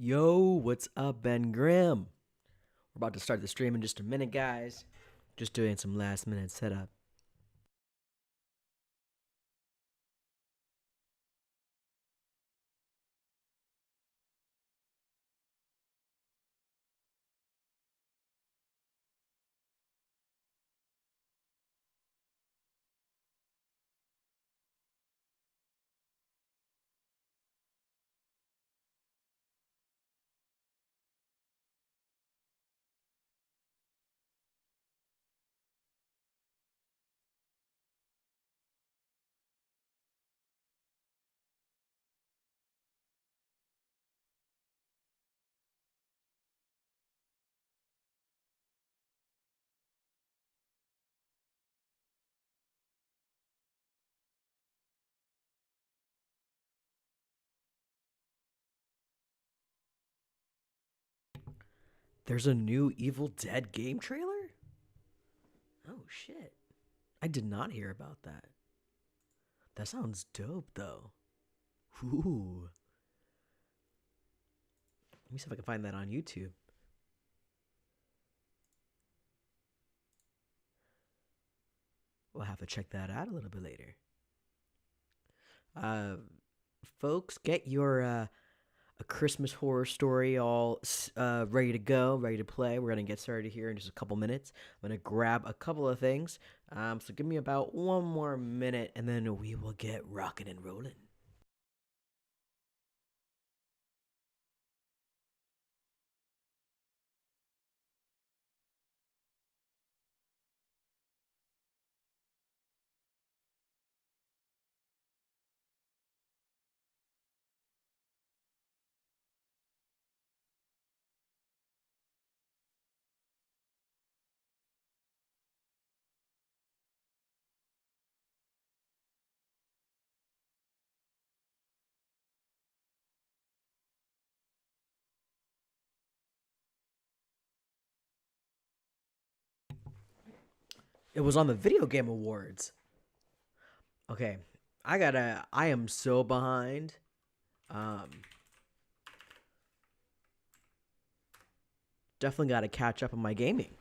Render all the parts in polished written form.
Yo, what's up, Ben Grimm? We're about to start the stream in just a minute, guys. Just doing some last minute setup. There's a new Evil Dead game trailer? Oh, shit. I did not hear about that. That sounds dope, though. Ooh. Let me see if I can find that on YouTube. We'll have to check that out a little bit later. Uh, Folks, get your a Christmas horror story all ready to go, ready to play. We're gonna get started here in just a couple minutes. I'm gonna grab a couple of things. So give me about one more minute, and then we will get rocking and rolling. It was on the Video Game Awards. Okay, I am so behind. Um, Definitely gotta catch up on my gaming.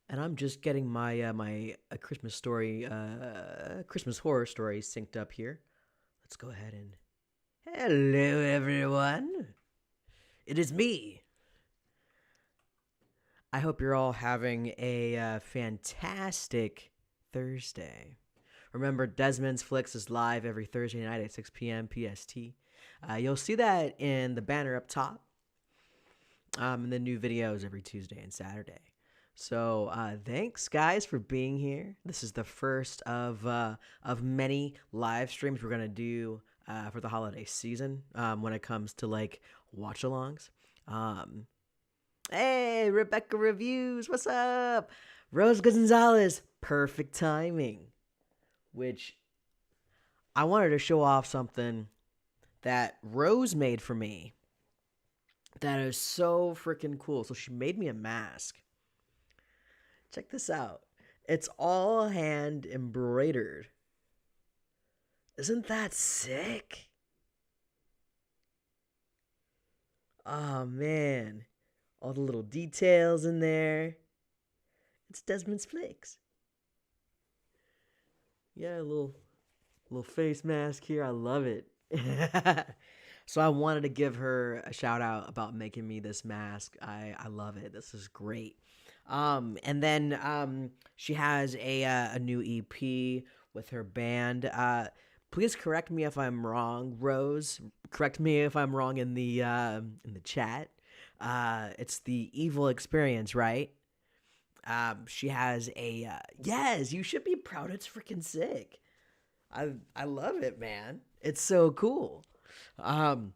And I'm just getting my Christmas story, Christmas horror story synced up here. Let's go ahead and hello, everyone. It is me. I hope you're all having a fantastic Thursday. Remember, Desmond's Flicks is live every Thursday night at 6 p.m. PST. You'll see that in the banner up top. And the new videos every Tuesday and Saturday. So thanks, guys, for being here. This is the first of many live streams we're gonna do for the holiday season when it comes to like watch-alongs. Um, Hey, Rebecca Reviews, what's up? Rose Gonzalez, perfect timing. Which I wanted to show off something that Rose made for me that is so freaking cool. So she made me a mask. Check this out. It's all hand embroidered. Isn't that sick? Oh man. All the little details in there. It's Desmond's Flicks. Yeah, a little face mask here. I love it. So I wanted to give her a shout out about making me this mask. I love it. This is great. And then she has a new EP with her band. Please correct me if I'm wrong, Rose. Correct me if I'm wrong in the chat. It's the Evil Experience, right? She has a yes. You should be proud. It's freaking sick. I love it, man. It's so cool. Um,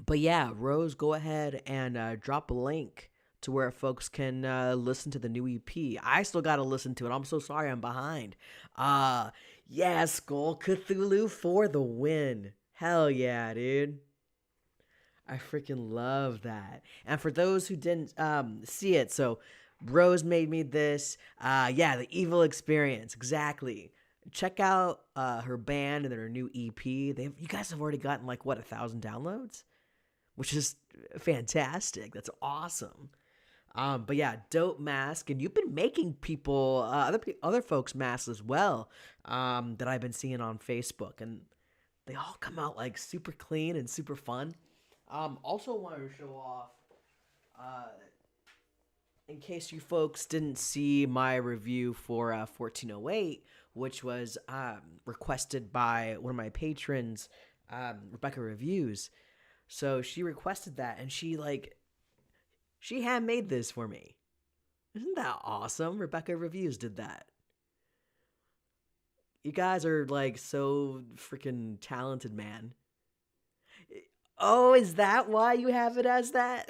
but yeah, Rose, go ahead and drop a link to where folks can listen to the new EP. I still got to listen to it. I'm so sorry I'm behind. Uh, yeah, Skull Cthulhu for the win. Hell yeah, dude. I freaking love that. And for those who didn't see it, so Rose made me this. Yeah, the Evil Experience, exactly. Check out her band and their new EP. You guys have already gotten like what 1,000 downloads, which is fantastic. That's awesome. But yeah, dope mask, and you've been making people other folks masks as well that I've been seeing on Facebook, and they all come out like super clean and super fun. Also wanted to show off, uh, in case you folks didn't see my review for 1408, which was requested by one of my patrons, Rebecca Reviews. So she requested that, and she handmade this for me. Isn't that awesome? Rebecca Reviews did that. You guys are like so freaking talented, man. Oh, is that why you have it as that?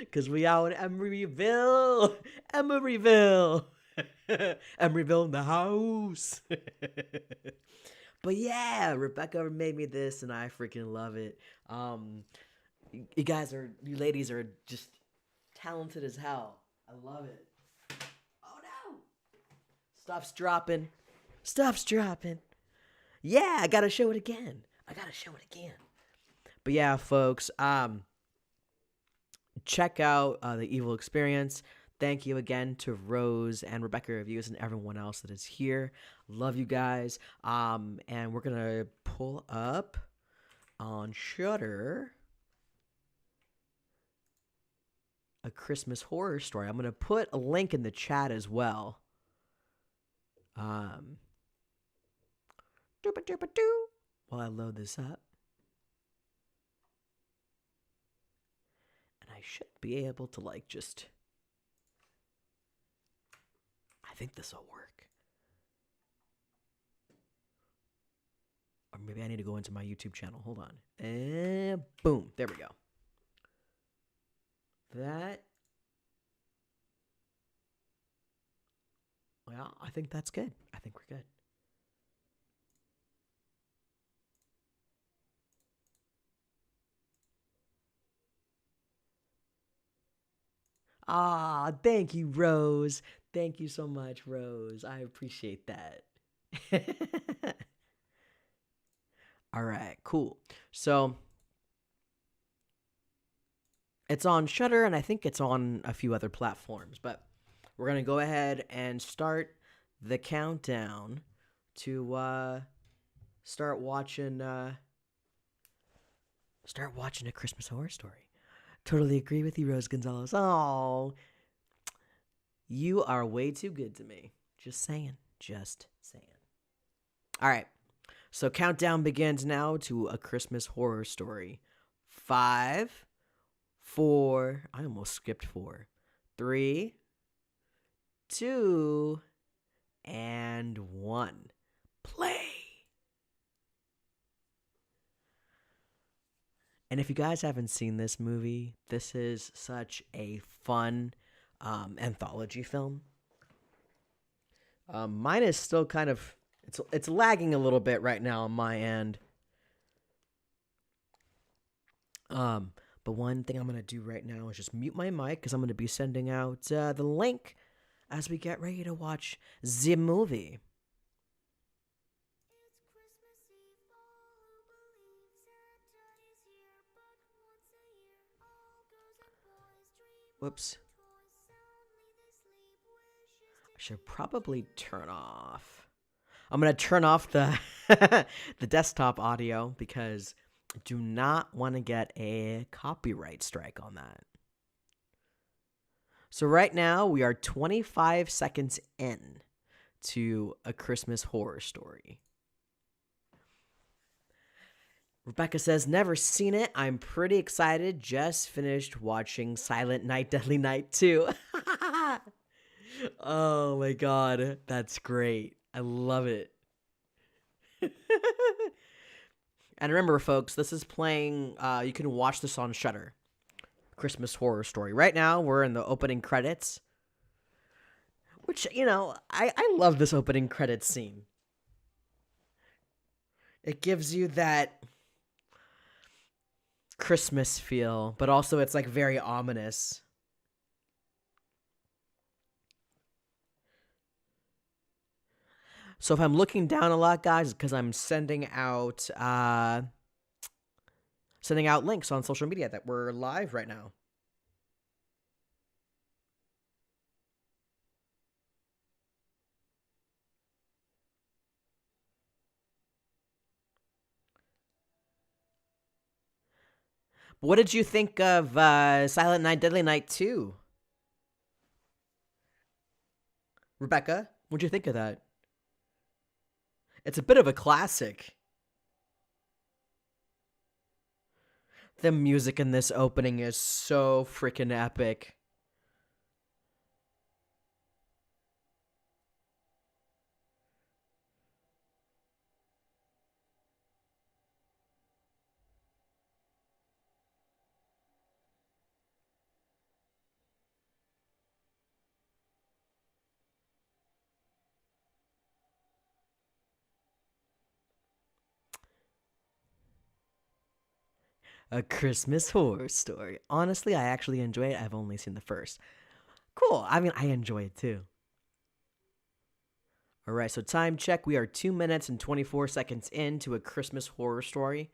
Because we out in Emeryville. Emeryville. Emeryville in the house. But yeah, Rebecca made me this and I freaking love it. You ladies are just talented as hell. I love it. Oh no. Stuff's dropping. Stuff's dropping. Yeah, I gotta show it again. But yeah, folks, check out the Evil Experience. Thank you again to Rose and Rebecca Reviews and everyone else that is here. Love you guys. And we're gonna pull up on Shudder A Christmas Horror Story. I'm gonna put a link in the chat as well. While I load this up. And I should be able to just... I think this will work. Or maybe I need to go into my YouTube channel. Hold on. And boom. There we go. Well, I think that's good. I think we're good. Ah, thank you, Rose. Thank you so much, Rose. I appreciate that. All right, cool. So it's on Shudder, and I think it's on a few other platforms, but we're going to go ahead and start the countdown to start watching A Christmas Horror Story. Totally agree with you, Rose Gonzalez. Oh, you are way too good to me. Just saying. All right. So countdown begins now to A Christmas Horror Story. 5, 4, I almost skipped 4. 3, 2, and 1. Play. And if you guys haven't seen this movie, this is such a fun anthology film. Mine is still kind of it's lagging a little bit right now on my end. But one thing I'm gonna do right now is just mute my mic because I'm gonna be sending out the link as we get ready to watch the movie. Whoops. I should probably turn off. I'm going to turn off the the desktop audio because I do not want to get a copyright strike on that. So right now we are 25 seconds in to A Christmas Horror Story. Rebecca says, never seen it. I'm pretty excited. Just finished watching Silent Night, Deadly Night 2. Oh my god. That's great. I love it. And remember, folks, this is playing, you can watch this on Shudder. Christmas Horror Story. Right now, we're in the opening credits, which, I love this opening credits scene. It gives you that Christmas feel, but also it's like very ominous. So if I'm looking down a lot, guys, because I'm sending out links on social media that we're live right now. But what did you think of Silent Night, Deadly Night 2? Rebecca, what'd you think of that? It's a bit of a classic. The music in this opening is so freaking epic. A Christmas Horror Story. Honestly, I actually enjoy it. I've only seen the first. Cool. I mean, I enjoy it too. All right, so time check. We are 2 minutes and 24 seconds into A Christmas Horror Story.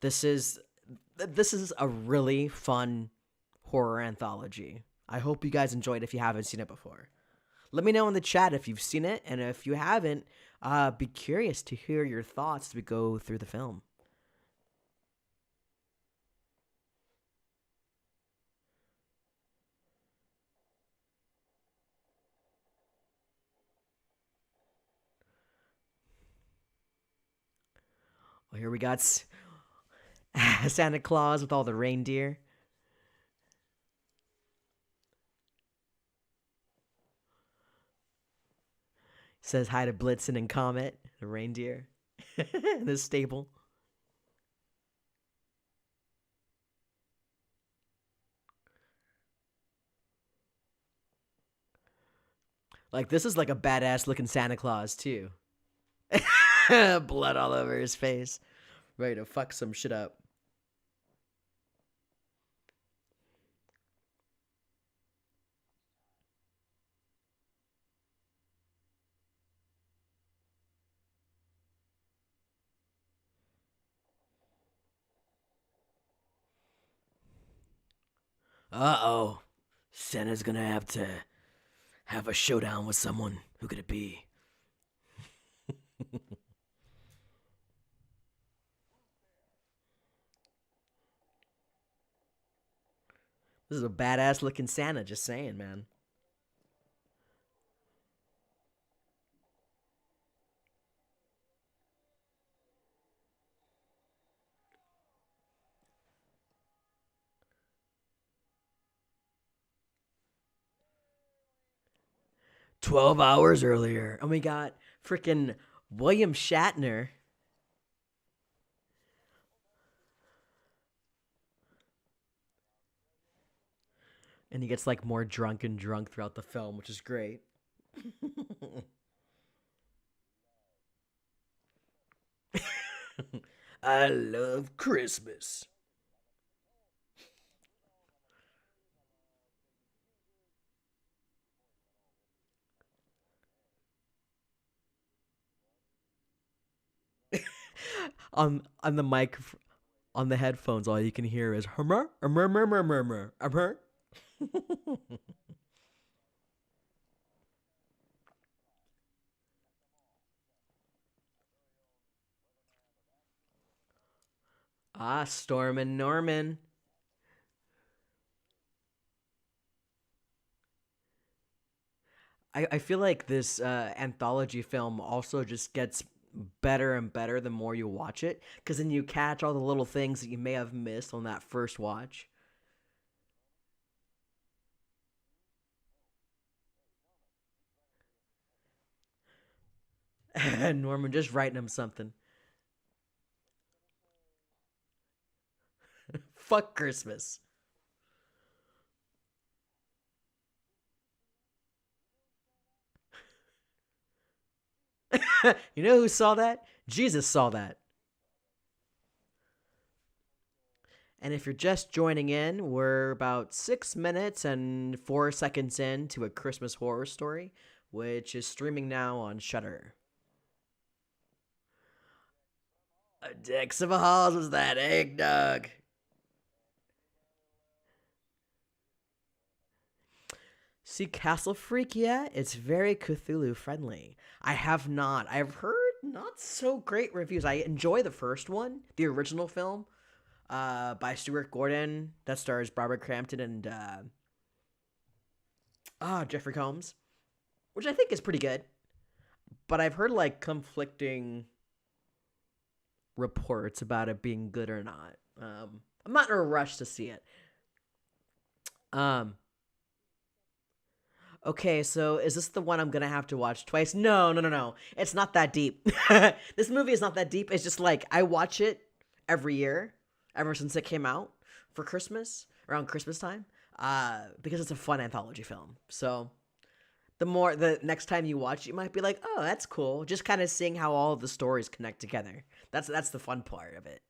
This is a really fun horror anthology. I hope you guys enjoyed it if you haven't seen it before. Let me know in the chat if you've seen it, and if you haven't, be curious to hear your thoughts as we go through the film. Well, here we got Santa Claus with all the reindeer. Says hi to Blitzen and Comet, the reindeer, in the stable. Like, this is like a badass looking Santa Claus, too. Blood all over his face. Ready to fuck some shit up. Uh-oh. Santa's gonna have to have a showdown with someone. Who could it be? This is a badass looking Santa, just saying, man. "12 hours earlier." And we got freaking William Shatner. And he gets like more drunk and drunk throughout the film, which is great. I love Christmas. On the mic, on the headphones, all you can hear is hummer, hummer, hummer, hummer, hummer. Ah, Storm and Norman. I feel like this anthology film also just gets better and better the more you watch it, because then you catch all the little things that you may have missed on that first watch. And Norman just writing him something. Fuck Christmas. You know who saw that? Jesus saw that. And if you're just joining in, we're about 6 minutes and 4 seconds into A Christmas Horror Story, which is streaming now on Shudder. A Dix of a Halls was that eggnog. See, Castle Freak, yeah, it's very Cthulhu friendly. I have not. I've heard not so great reviews. I enjoy the first one, the original film, by Stuart Gordon, that stars Barbara Crampton and Jeffrey Combs, which I think is pretty good. But I've heard like conflicting reports about it being good or not. I'm not in a rush to see it. Um, okay, so is this the one I'm gonna have to watch twice? No, no, no, no. It's not that deep. This movie is not that deep. It's just like I watch it every year, ever since it came out for Christmas, around Christmas time, because it's a fun anthology film. So the next time you watch it, you might be like, oh, that's cool. Just kind of seeing how all of the stories connect together. That's the fun part of it.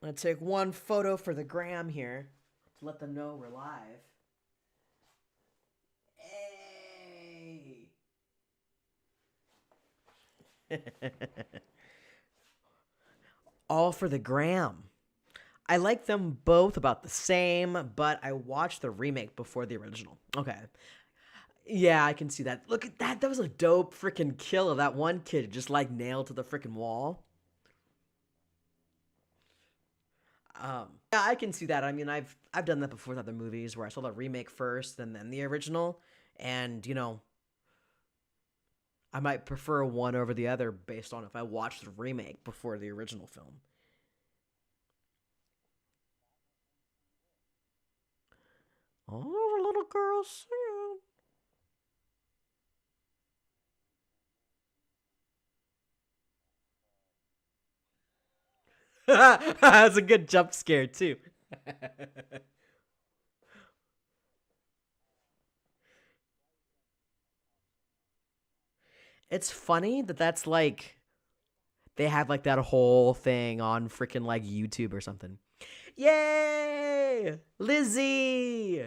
I'm gonna take one photo for the gram here to let them know we're live. Hey! All for the gram. I like them both about the same, but I watched the remake before the original. Okay. Yeah, I can see that. Look at that. That was a dope freaking kill of that one kid just like nailed to the freaking wall. Yeah, I can see that. I mean, I've done that before with other movies where I saw the remake first and then the original, and I might prefer one over the other based on if I watched the remake before the original film. Oh, the little girl singing. That's a good jump scare too. It's funny that that's like they have like that whole thing on freaking like YouTube or something. Yay! Lizzie!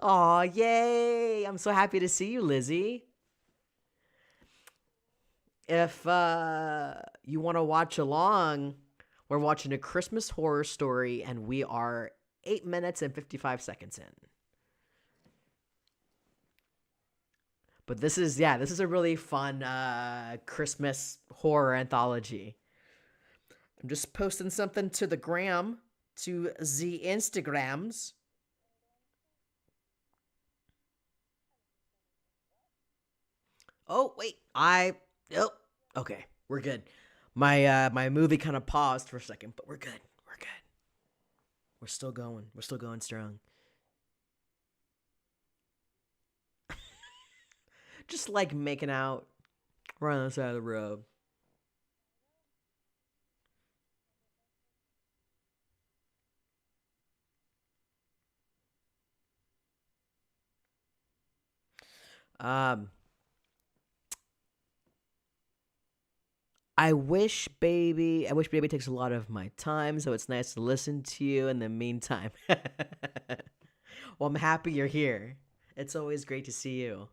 Aw, yay! I'm so happy to see you, Lizzie. If you want to watch along, we're watching A Christmas Horror Story, and we are 8 minutes and 55 seconds in. But this is a really fun Christmas horror anthology. I'm just posting something to the gram, to the Instagrams. Oh wait, oh okay, we're good. My movie kind of paused for a second, but we're good. We're good. We're still going. We're still going strong. Just like making out right on the side of the road. Um, I wish baby takes a lot of my time, so it's nice to listen to you in the meantime. Well, I'm happy you're here. It's always great to see you.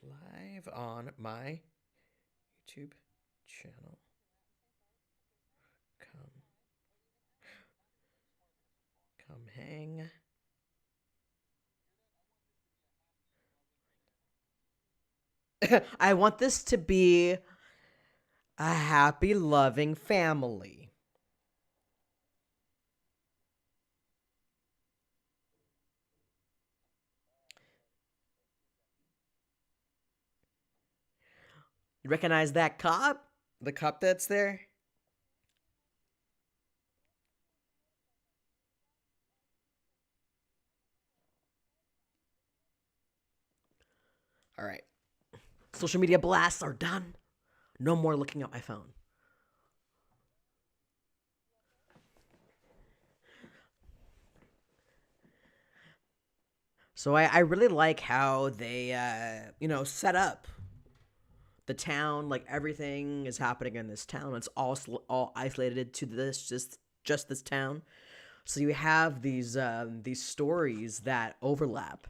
Live on my YouTube channel. Come, come hang. I want this to be a happy, loving family. You recognize that cop? The cop that's there? All right. Social media blasts are done. No more looking at my phone. So I really like how they, set up the town. Like everything is happening in this town. It's all isolated to just this town. So you have these stories that overlap.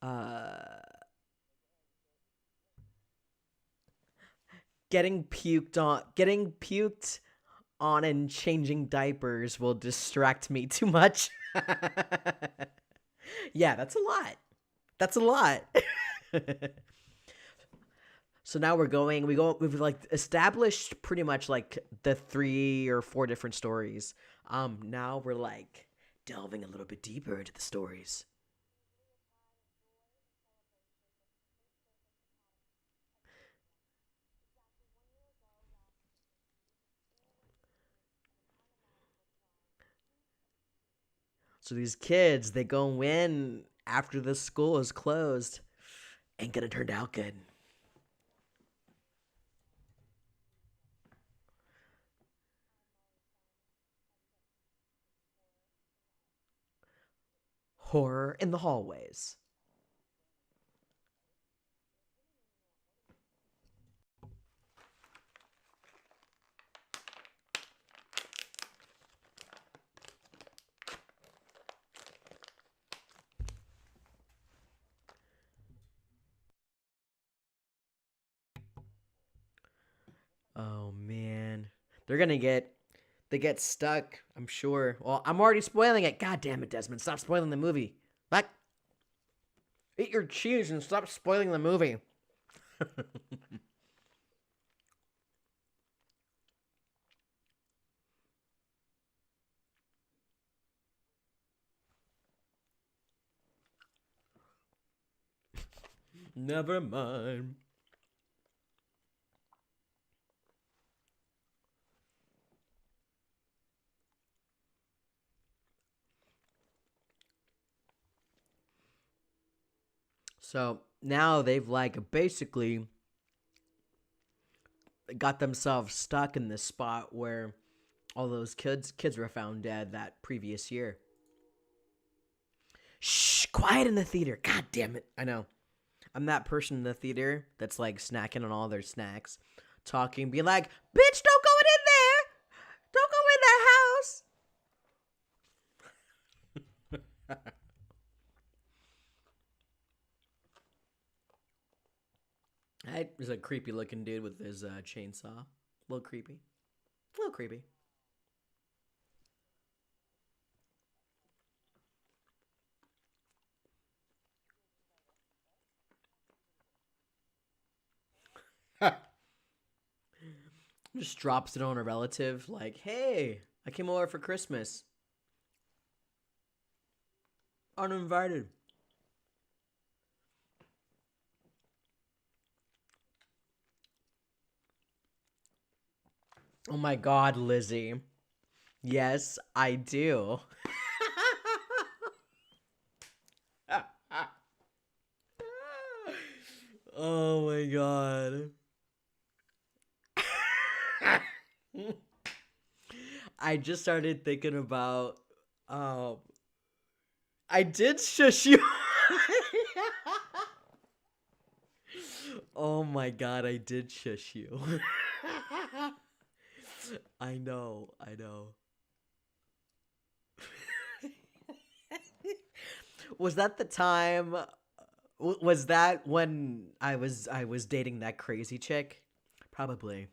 Uh, getting puked on and changing diapers will distract me too much. Yeah, that's a lot. That's a lot. So now we've like established pretty much like the three or four different stories. Now we're like delving a little bit deeper into the stories. So these kids, they go in after the school is closed. Ain't gonna turn out good. Horror in the hallways. Oh man. They're gonna get they get stuck, I'm sure. Well, I'm already spoiling it. God damn it, Desmond. Stop spoiling the movie. Like, eat your cheese and stop spoiling the movie. Never mind. So now they've like basically got themselves stuck in this spot where all those kids were found dead that previous year. Shh, quiet in the theater. God damn it. I know. I'm that person in the theater that's like snacking on all their snacks, talking, being like, "Bitch, don't go in there. Don't go in that house." That was a creepy looking dude with his chainsaw. A little creepy. A little creepy. Just drops it on a relative, like, "Hey, I came over for Christmas. Uninvited." Oh my god, Lizzie. Yes, I do. Oh my god. I just started thinking about um I did shush you. Oh my god, I did shush you. I know, I know. Was that the time was that when I was dating that crazy chick? Probably.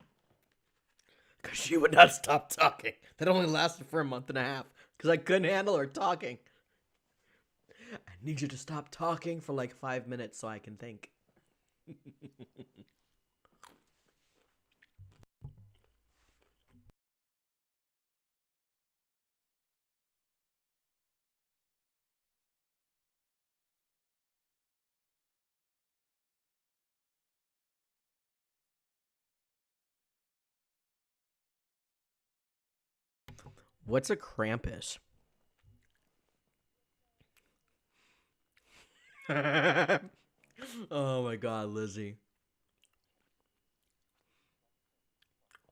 Cuz she would not stop talking. That only lasted for a month and a half cuz I couldn't handle her talking. I need you to stop talking for like 5 minutes so I can think. What's a Krampus? Oh my god, Lizzie.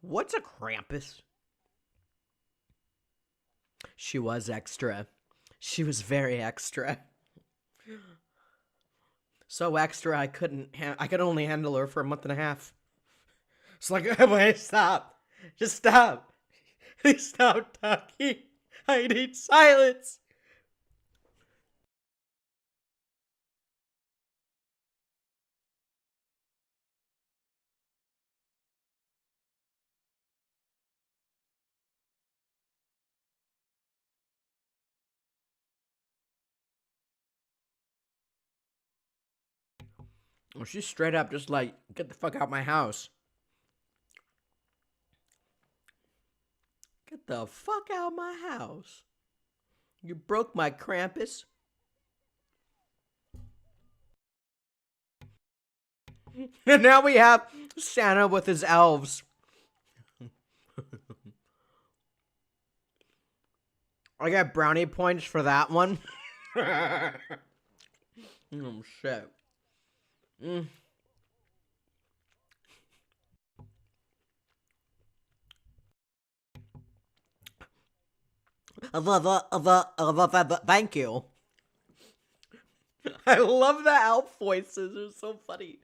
What's a Krampus? She was extra. She was very extra. So extra, I could only handle her for a month and a half. It's like, wait, stop. Just stop. Please stop talking. I need silence. Well, she's straight up just like, get the fuck out my house. Get the fuck out my house. You broke my Krampus. And now we have Santa with his elves. I got brownie points for that one. Oh, shit. Mm. Thank you. I love the elf voices. They're so funny.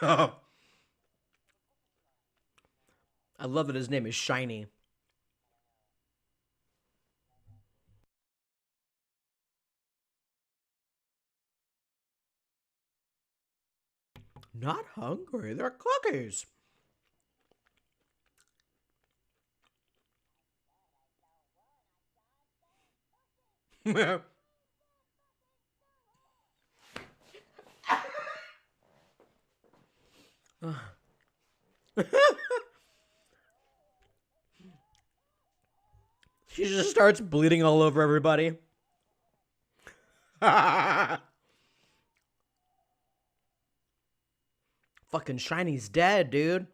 I love that his name is Shiny. Not hungry. They're cookies. She just starts bleeding all over everybody. Fucking Shiny's dead, dude.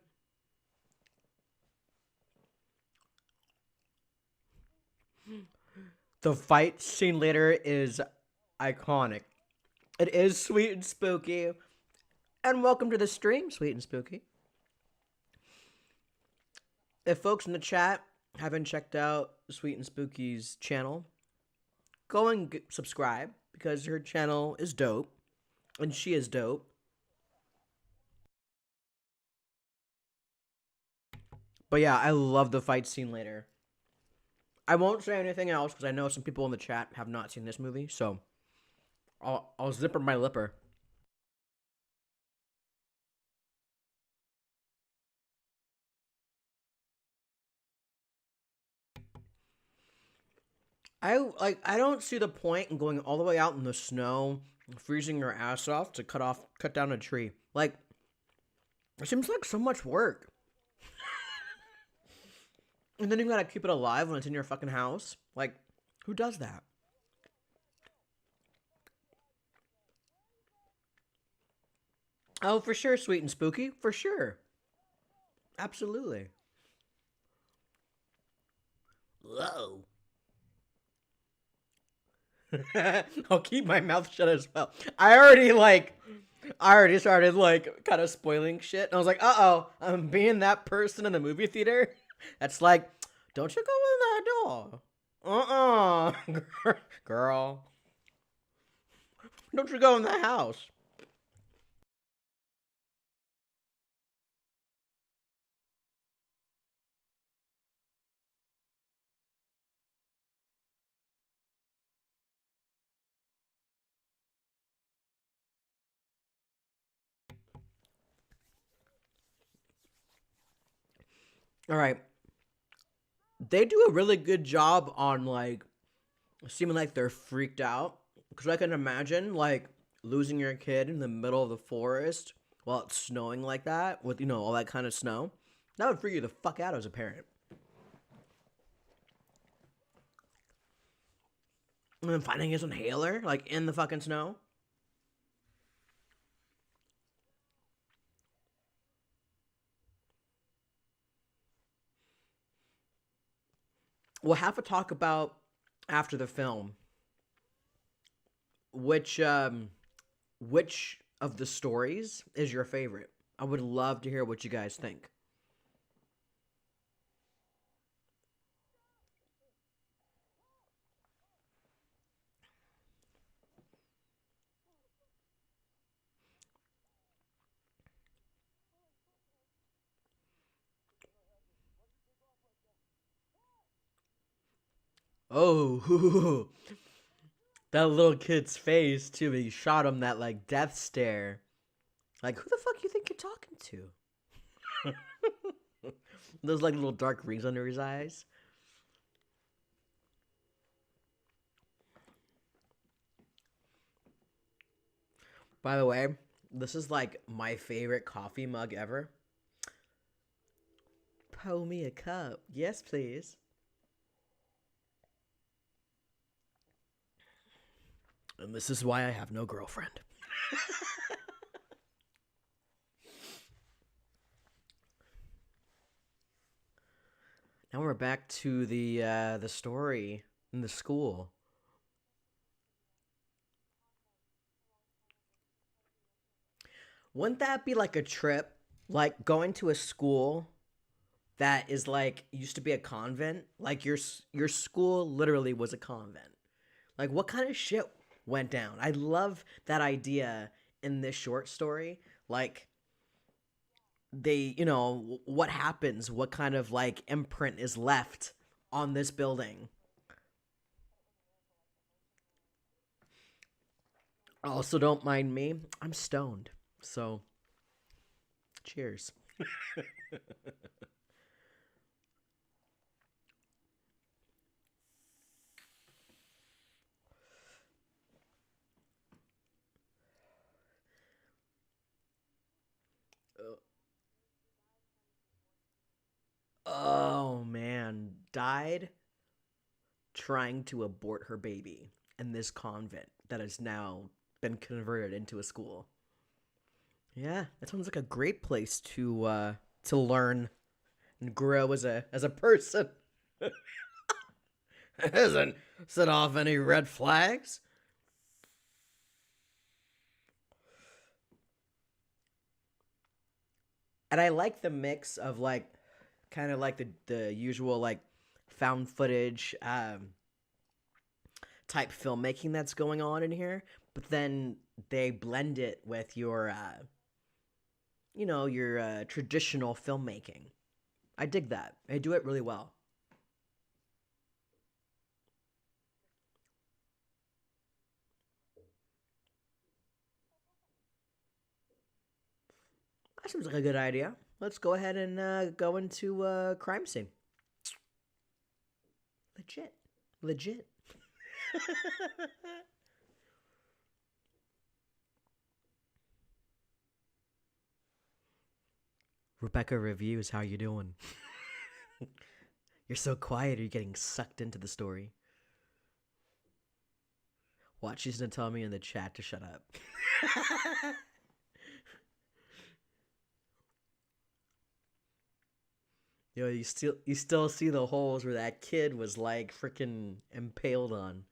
The fight scene later is iconic. It is sweet and spooky. And welcome to the stream, sweet and spooky. If folks in the chat haven't checked out Sweet and Spooky's channel, go and subscribe because her channel is dope. And she is dope. But yeah, I love the fight scene later. I won't say anything else because I know some people in the chat have not seen this movie, so I'll zipper my lipper. I don't see the point in going all the way out in the snow, freezing your ass off to cut down a tree. Like, it seems like so much work. And then you gotta keep it alive when it's in your fucking house. Like, who does that? Oh, for sure, sweet and spooky. For sure. Absolutely. Whoa. I'll keep my mouth shut as well. I already started like kind of spoiling shit. And I was like, uh-oh, I'm being that person in the movie theater. That's like, don't you go in that door. Girl. Don't you go in the house. All right. They do a really good job on like seeming like they're freaked out Because I can imagine, like, losing your kid in the middle of the forest while it's snowing like that, with, all that kind of snow. That would freak you the fuck out as a parent. And then finding his inhaler, like, in the fucking snow. We'll have to talk about after the film which which of the stories is your favorite. I would love to hear what you guys think. Oh, that little kid's face too. He shot him that like death stare. Like, who the fuck you think you're talking to? Those like little dark rings under his eyes. By the way, this is like my favorite coffee mug ever. Pour me a cup. Yes, please. And this is why I have no girlfriend. Now we're back to the story in the school. Wouldn't that be like a trip? Like going to a school that is like used to be a convent? Like your school literally was a convent. Like what kind of shit went down? I love that idea in this short story. Like they, what happens? What kind of like imprint is left on this building? Also, don't mind me. I'm stoned. So, cheers. Oh man, died trying to abort her baby in this convent that has now been converted into a school. Yeah, that sounds like a great place to learn and grow as a person. It hasn't set off any red flags. And I like the mix of like kind of like the usual like found footage type filmmaking that's going on in here, but then they blend it with your traditional filmmaking. I dig that. They do it really well. That seems like a good idea. Let's go ahead and go into crime scene. Legit, legit. Rebecca reviews. How you doing? You're so quiet. Are you getting sucked into the story? Watch. She's gonna tell me in the chat to shut up. You still see the holes where that kid was like freaking impaled on.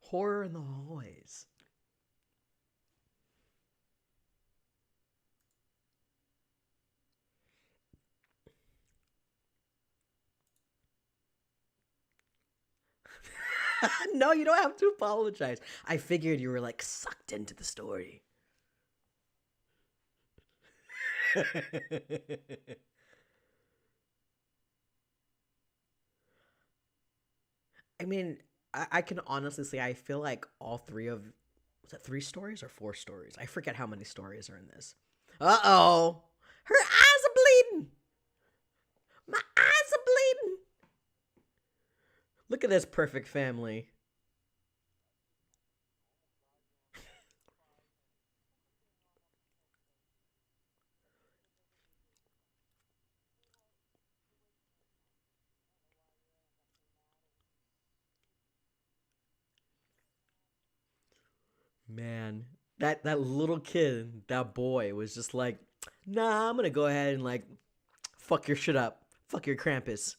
Horror in the hallways. No, you don't have to apologize. I figured you were like sucked into the story. I mean, I can honestly say I feel like all three of was it three stories or four stories? I forget how many stories are in this. Uh oh, her eyes are bleeding. My eyes are bleeding. Look at this perfect family. Man, that little kid, that boy was just like, nah, I'm gonna go ahead and like fuck your shit up. Fuck your Krampus.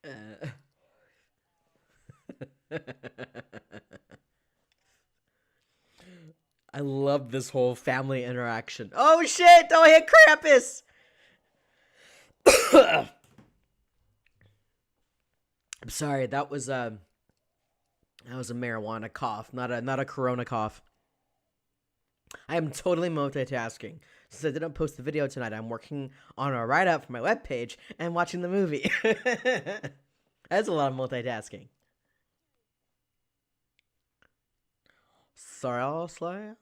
Uh, I love this whole family interaction. Oh shit! Don't hit Krampus! I'm sorry. That was a marijuana cough, not a Corona cough. I am totally multitasking. Since I didn't post the video tonight, I'm working on a write up for my webpage and watching the movie. That's a lot of multitasking. Seriously?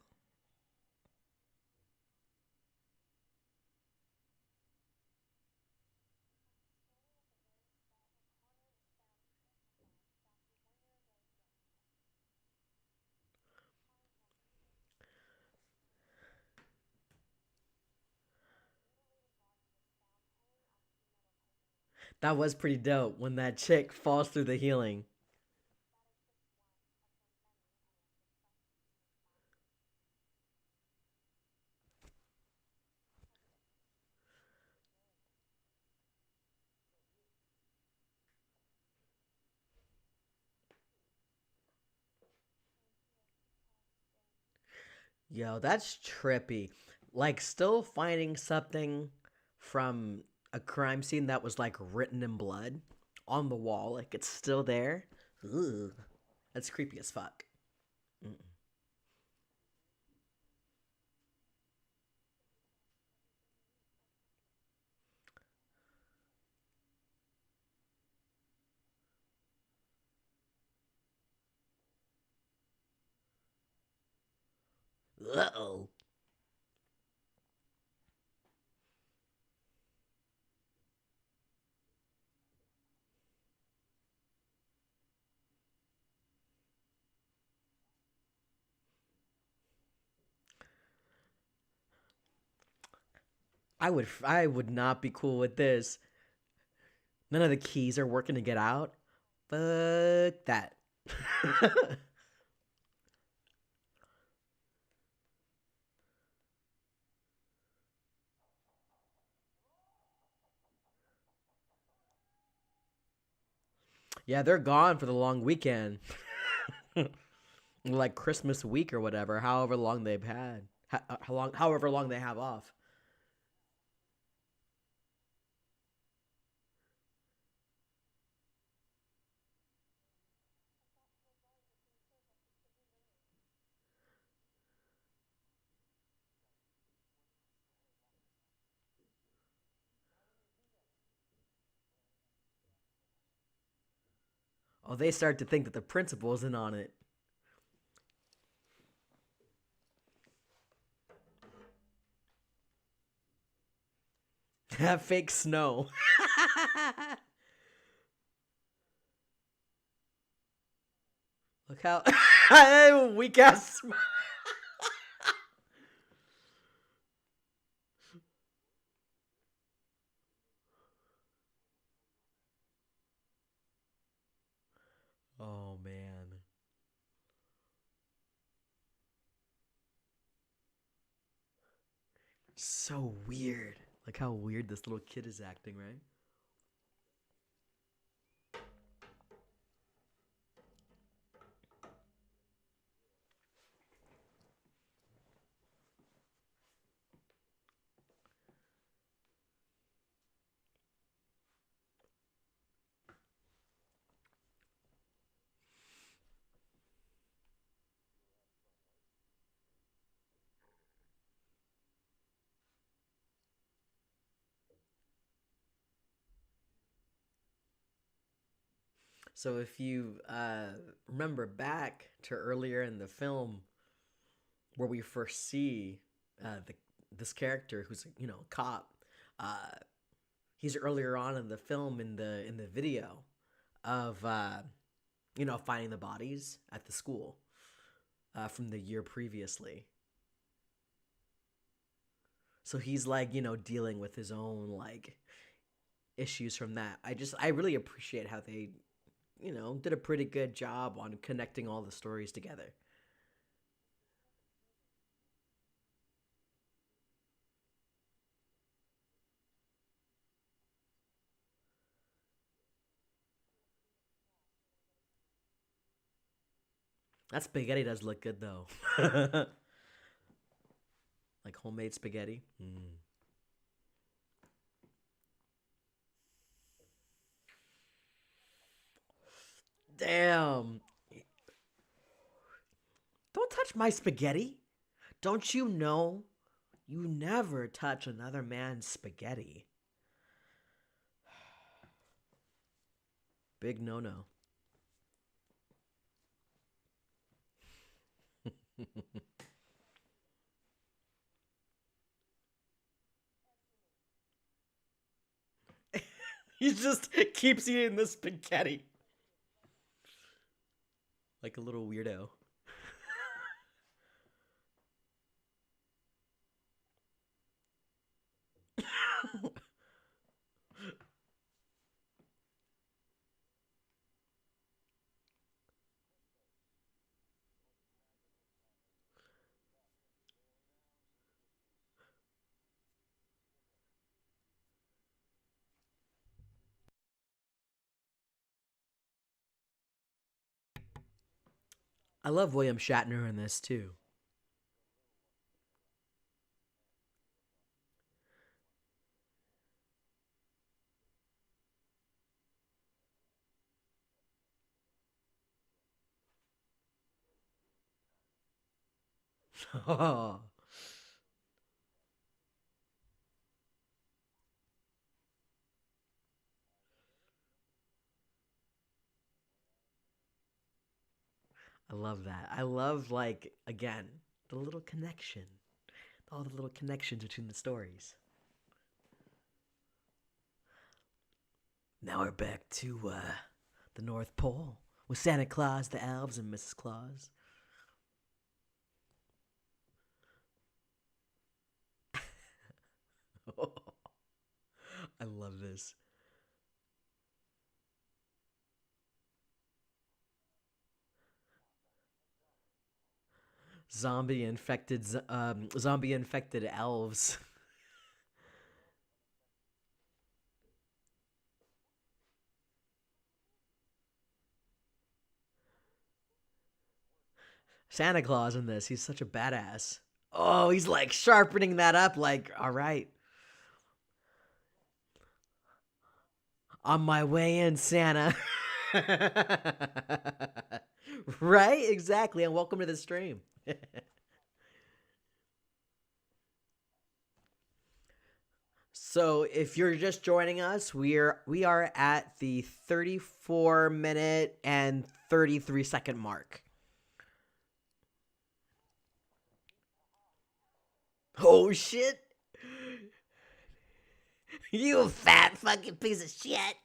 That was pretty dope when that chick falls through the healing. Yo, that's trippy. Like, still finding something from a crime scene that was like written in blood on the wall, like it's still there. Ugh, that's creepy as fuck. Mm. Uh oh. I would not be cool with this. None of the keys are working to get out. Fuck that. Yeah, they're gone for the long weekend. Like Christmas week or whatever, however long they've had. However long they have off. Oh, they start to think that the principal's in on it. Have fake snow. Look how weak ass. Oh man, so weird. Like how weird this little kid is acting, right? So if you remember back to earlier in the film where we first see this character who's a cop, uh, he's earlier on in the film in the video of finding the bodies at the school from the year previously. So he's like dealing with his own like issues from that. I really appreciate how they did a pretty good job on connecting all the stories together. That spaghetti does look good though. Like homemade spaghetti. Mm. Damn. Don't touch my spaghetti. Don't you know? You never touch another man's spaghetti. Big no no. He just keeps eating the spaghetti like a little weirdo. I love William Shatner in this too. Oh, I love that. I love like again the little connection, all the little connections between the stories. Now we're back to the North Pole with Santa Claus, the elves, and Mrs. Claus. I love this. Zombie infected elves. Santa Claus in this. He's such a badass. Oh, he's like sharpening that up. Like, all right, on my way in, Santa. Right? Exactly. And welcome to the stream. So, if you're just joining us, we are at the 34-minute and 33-second mark. Oh shit! You fat fucking piece of shit!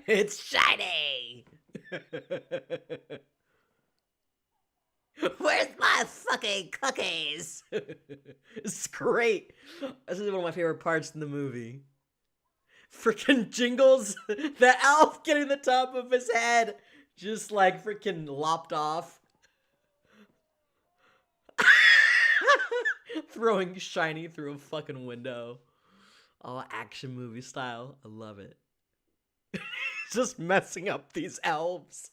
It's shiny. Where's my fucking cookies? It's great. This is one of my favorite parts in the movie. Freaking Jingles, the elf getting the top of his head, just like freaking lopped off. Throwing shiny through a fucking window. All action movie style. I love it. Just messing up these elves.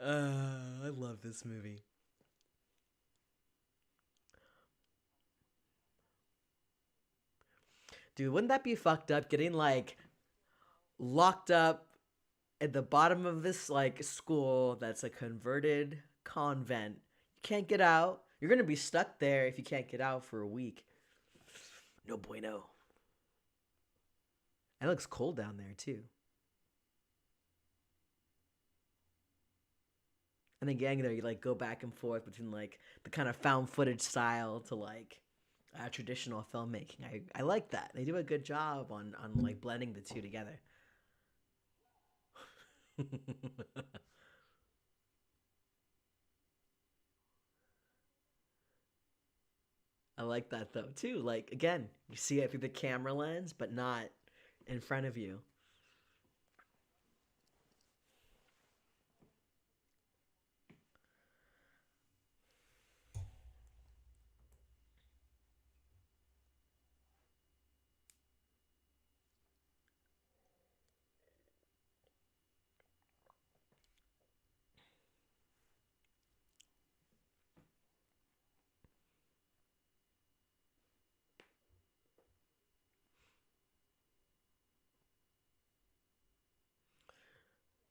I love this movie. Dude, wouldn't that be fucked up getting like locked up at the bottom of this like school that's a converted convent? You can't get out. You're gonna be stuck there if you can't get out for a week. No bueno. It looks cold down there too. And then getting there, you like go back and forth between like the kind of found footage style to like traditional filmmaking. I like that. They do a good job on like blending the two together. I like that though too. Like again, you see it through the camera lens, but not in front of you.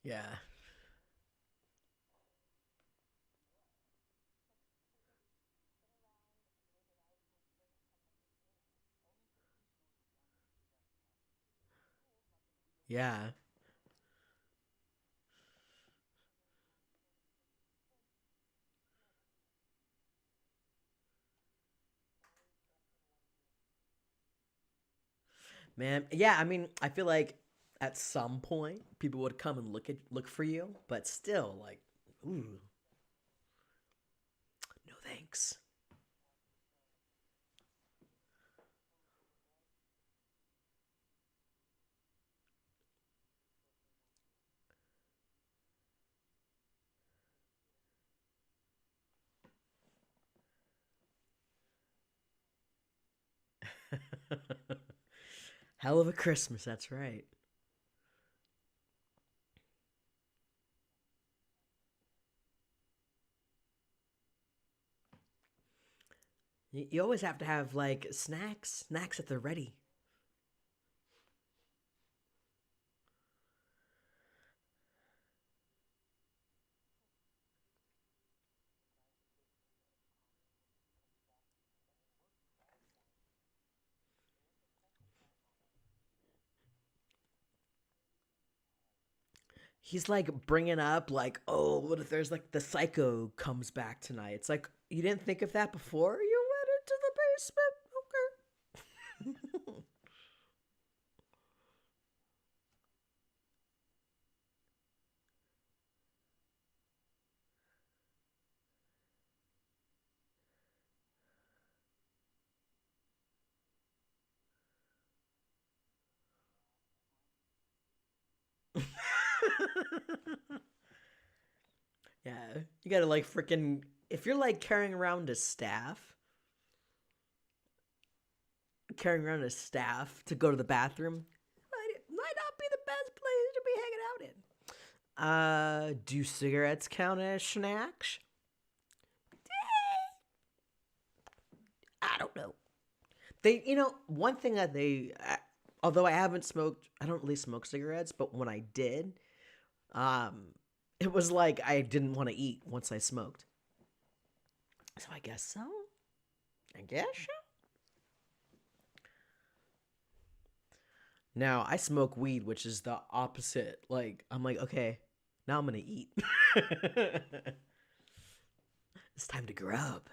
Yeah. Yeah. Man, yeah, I mean, I feel like at some point people would come and look for you, but still like ooh, no thanks. Hell of a Christmas, that's right. You always have to have like snacks at the ready. He's like bringing up like, oh, what if there's like the psycho comes back tonight? It's like you didn't think of that before you went into the basement. Okay. Yeah, you gotta like freaking if you're like carrying around a staff to go to the bathroom, might not be the best place to be hanging out in. Do cigarettes count as snacks? I don't know. One thing that although I haven't smoked, I don't really smoke cigarettes, but when I did, um, it was like I didn't want to eat once I smoked. So I guess so. I guess so. Now I smoke weed, which is the opposite. Like I'm like, okay, now I'm gonna eat. It's time to grub.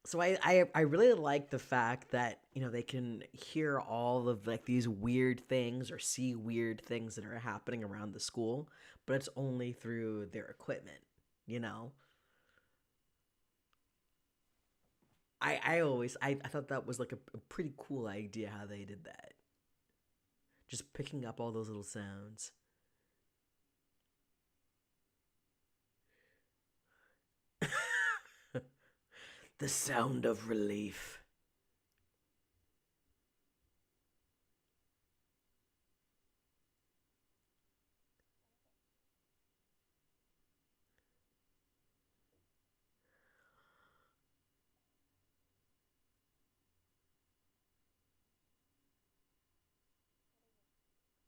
So I really like the fact that they can hear all of like these weird things or see weird things that are happening around the school, but it's only through their equipment. You know, I thought that was like a pretty cool idea how they did that. Just picking up all those little sounds. The sound of relief.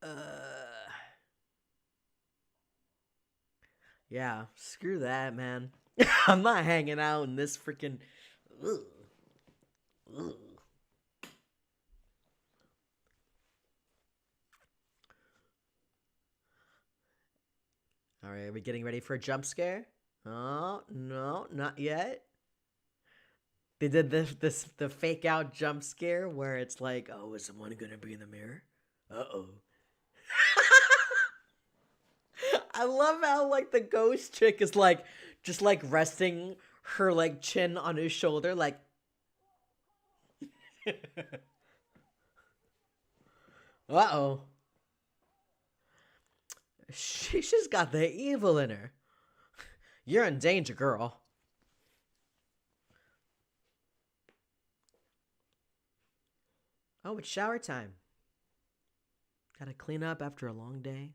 Uh, Yeah, screw that, man. I'm not hanging out in this freaking. Ugh, ugh. All right, are we getting ready for a jump scare? Oh no, not yet. They did the fake out jump scare where it's like, oh, is someone gonna be in the mirror? Uh-oh. I love how like the ghost chick is like just like resting her like chin on his shoulder, like uh-oh. She's just got the evil in her. You're in danger, girl. Oh, it's shower time. Gotta clean up after a long day.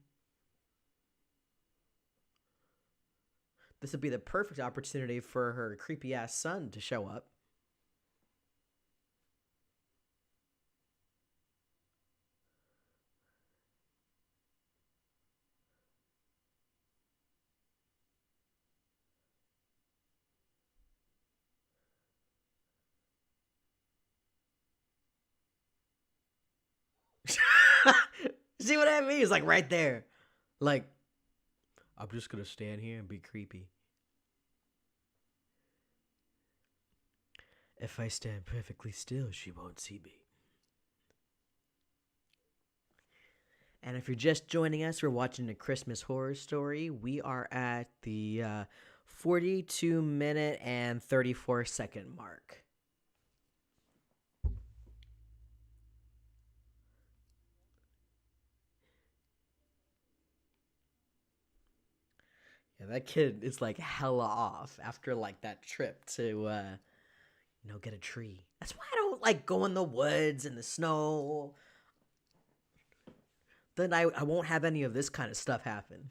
This would be the perfect opportunity for her creepy ass son to show up. See what I mean? He's like right there. Like, I'm just gonna stand here and be creepy. If I stand perfectly still, she won't see me. And if you're just joining us, we're watching a Christmas horror story. We are at the 42-minute and 34-second mark. Yeah, that kid is like hella off after like that trip to get a tree. That's why I don't like go in the woods in the snow. Then I won't have any of this kind of stuff happen.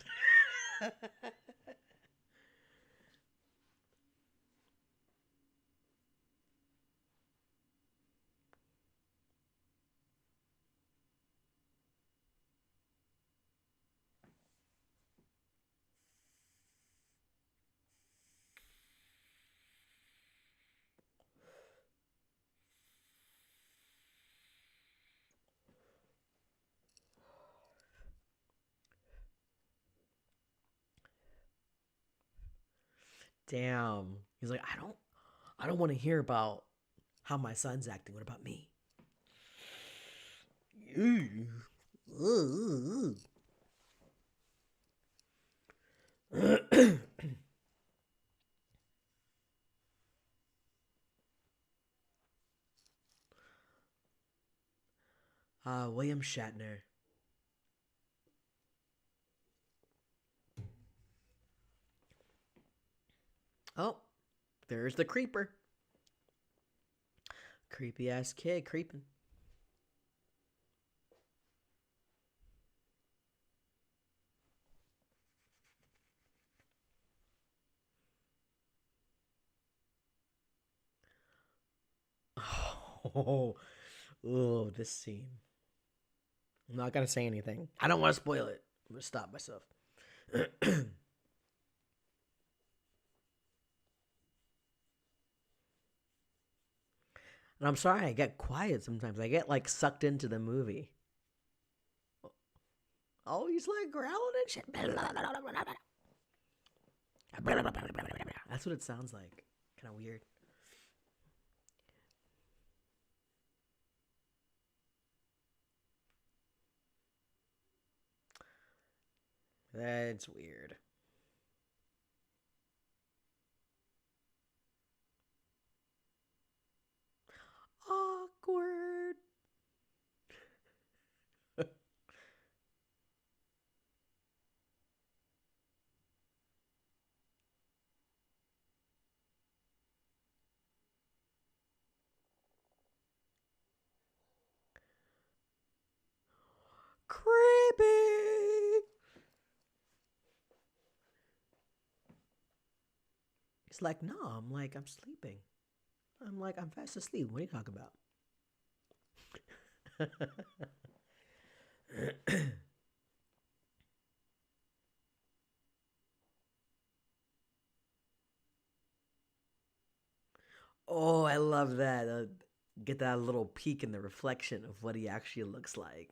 Damn. He's like, I don't want to hear about how my son's acting. What about me? William Shatner. Oh, there's the creeper. Creepy ass kid creeping. Oh, oh, this scene. I'm not gonna say anything. I don't want to spoil it. I'm gonna stop myself. And I'm sorry, I get quiet sometimes. I get like sucked into the movie. Oh, he's like growling and shit. That's what it sounds like. Kind of weird. That's weird. Awkward. Creepy. He's like, no, I'm sleeping. I'm fast asleep. What are you talking about? Oh, I love that. Get that little peek in the reflection of what he actually looks like.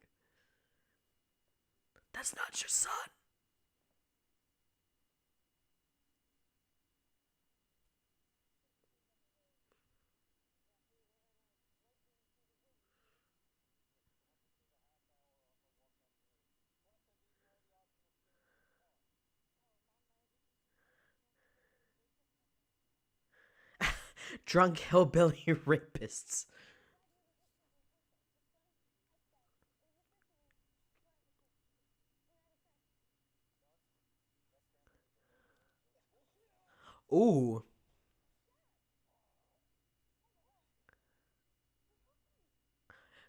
That's not your son. Drunk hillbilly rapists. Ooh,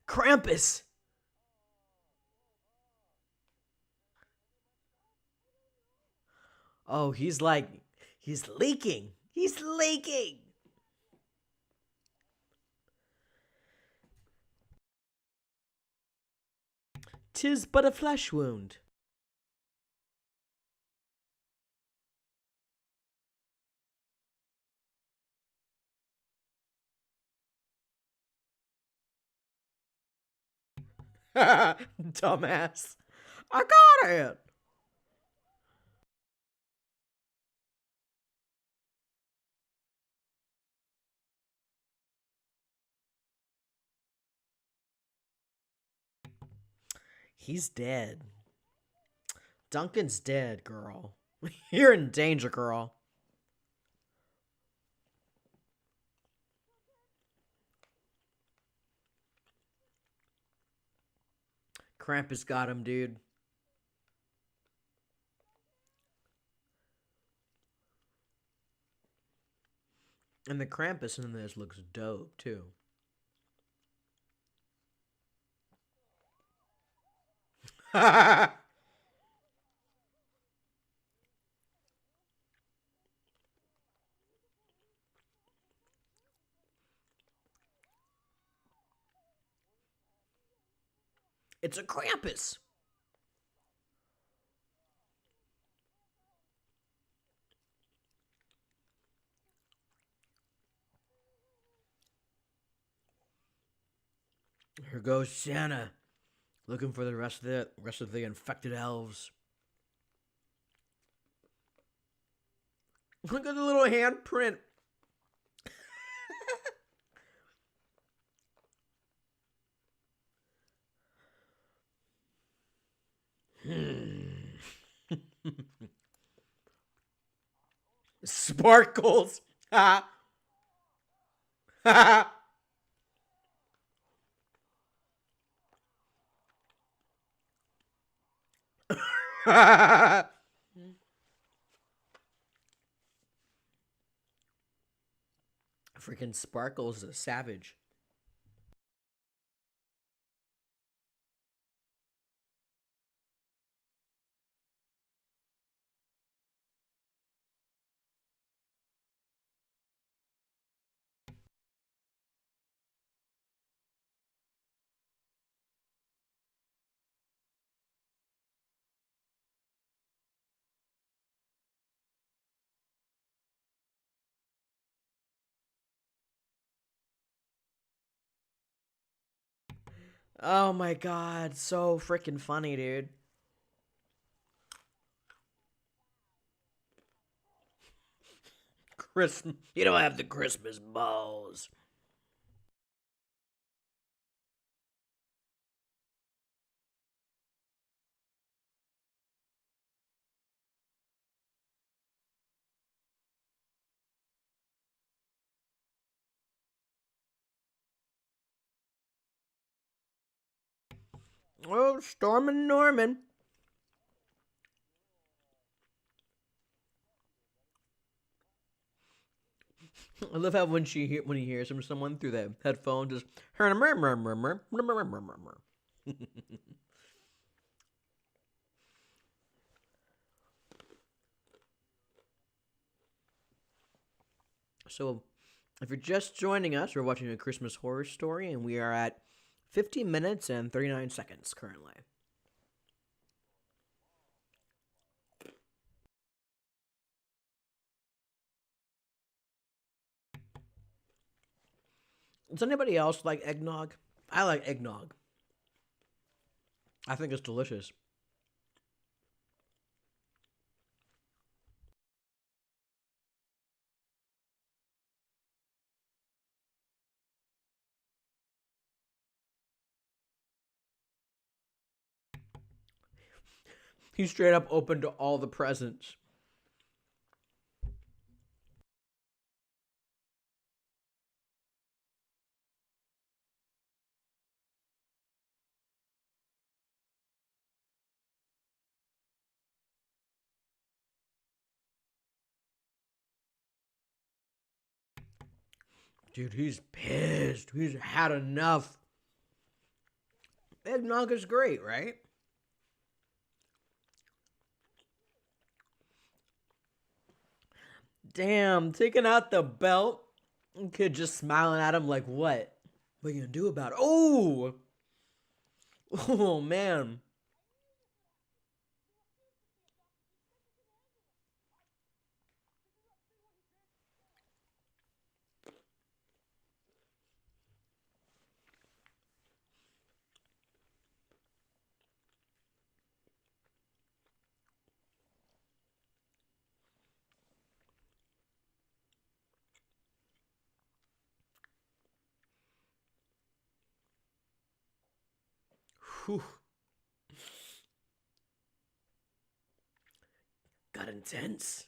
Krampus. Oh, he's leaking. He's leaking. Tis but a flesh wound. Dumbass. I got it. He's dead. Duncan's dead, girl. You're in danger, girl. Krampus got him, dude. And the Krampus in this looks dope, too. It's a Krampus. Here goes Santa, looking for the rest of the infected elves. Look at the little handprint. Sparkles. Ha ha. Freaking Sparkles is a savage. Oh my god, so freaking funny, dude. Christmas. You don't have the Christmas balls. Oh, Stormin' Norman. I love how when he hears from someone through the headphone, just So, if you're just joining us, we're watching a Christmas horror story, and we are at 50 minutes and 39 seconds currently. Does anybody else like eggnog? I like eggnog. I think it's delicious. He's straight up open to all the presents. Dude, he's pissed. He's had enough. Eggnog is great, right? Damn, taking out the belt. Kid just smiling at him like, what? What are you gonna do about it? Oh! Oh, man. Whew. Got intense.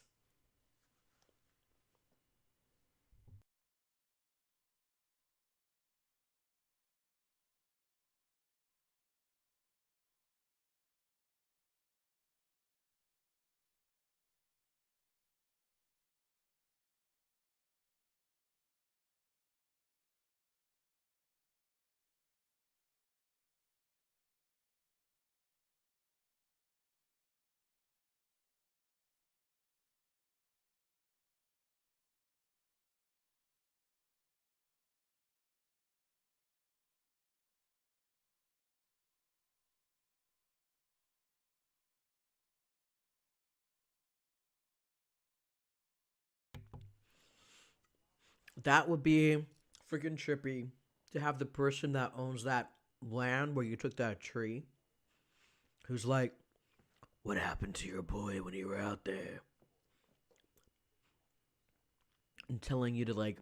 That would be freaking trippy to have the person that owns that land where you took that tree who's like, what happened to your boy when you were out there? And telling you to like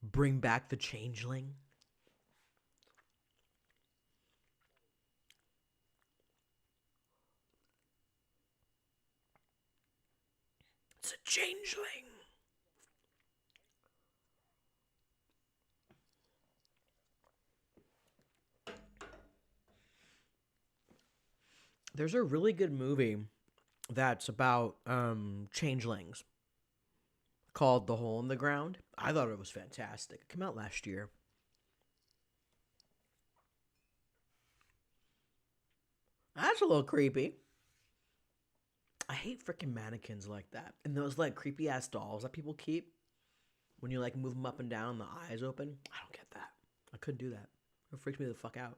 bring back the changeling. It's a changeling. There's a really good movie that's about changelings called The Hole in the Ground. I thought it was fantastic. It came out last year. That's a little creepy. I hate freaking mannequins like that. And those like creepy ass dolls that people keep when you like move them up and down, the eyes open. I don't get that. I couldn't do that. It freaks me the fuck out.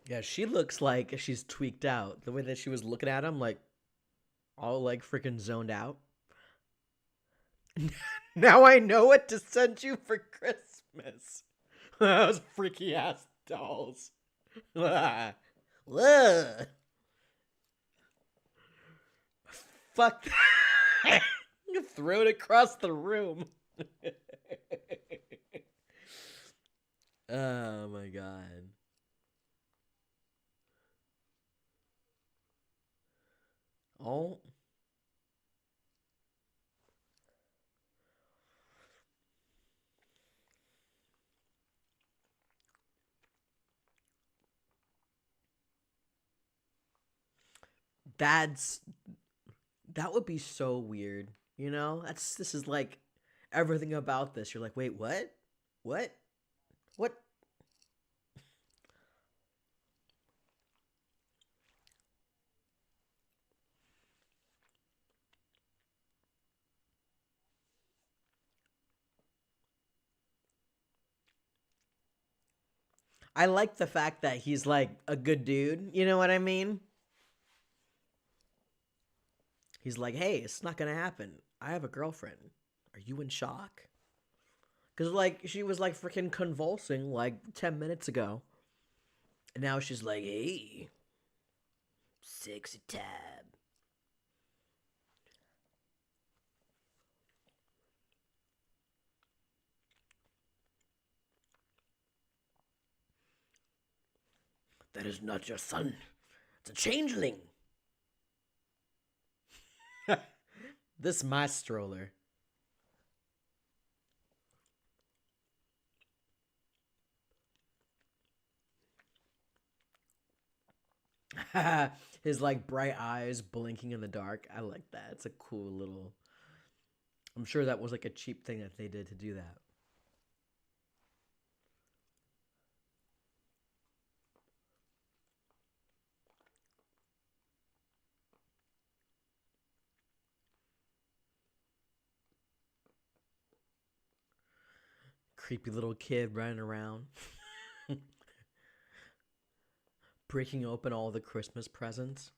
Yeah, she looks like she's tweaked out. The way that she was looking at him, like all like freaking zoned out. Now I know what to send you for Christmas. Those freaky ass dolls. Ugh. Fuck that. You throw it across the room. Oh my god. Oh, that's that would be so weird. You know, that's this is like everything about this. You're like, wait, what? What? What? I like the fact that he's like a good dude. You know what I mean? He's like, hey, it's not gonna happen. I have a girlfriend. Are you in shock? Because, like, she was, like, freaking convulsing, like, 10 minutes ago. And now she's like, hey, sexy tab. That is not your son. It's a changeling. This my stroller. His like bright eyes blinking in the dark. I like that. It's a cool little. I'm sure that was like a cheap thing that they did to do that. Creepy little kid running around, breaking open all the Christmas presents.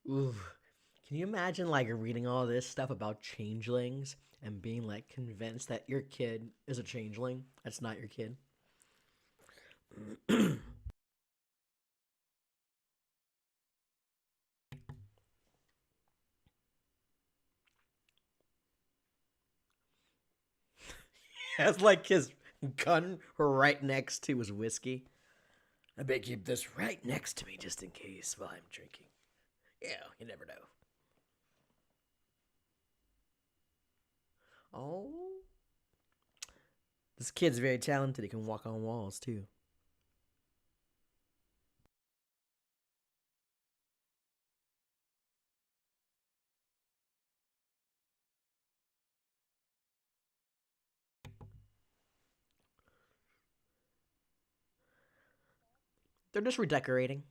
Ooh. Can you imagine like reading all this stuff about changelings and being like convinced that your kid is a changeling? That's not your kid. Has like his gun right next to his whiskey. I better keep this right next to me just in case while I'm drinking. Yeah, you never know. Oh, this kid's very talented. He can walk on walls too. They're just redecorating.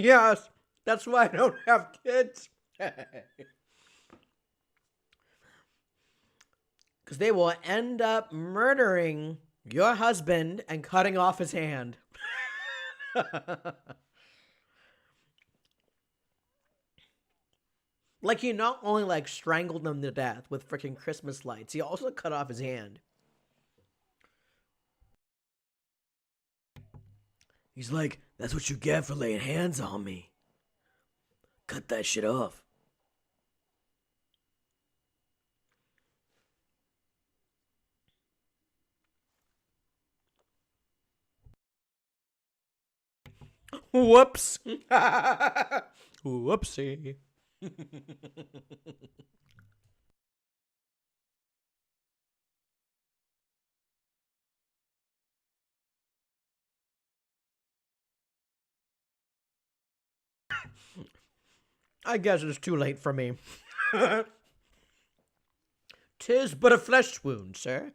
Yes, that's why I don't have kids. Because they will end up murdering your husband and cutting off his hand. Like he not only like strangled them to death with freaking Christmas lights, he also cut off his hand. He's like, that's what you get for laying hands on me. Cut that shit off. Whoops. Whoopsie. I guess it's too late for me. Tis but a flesh wound, sir.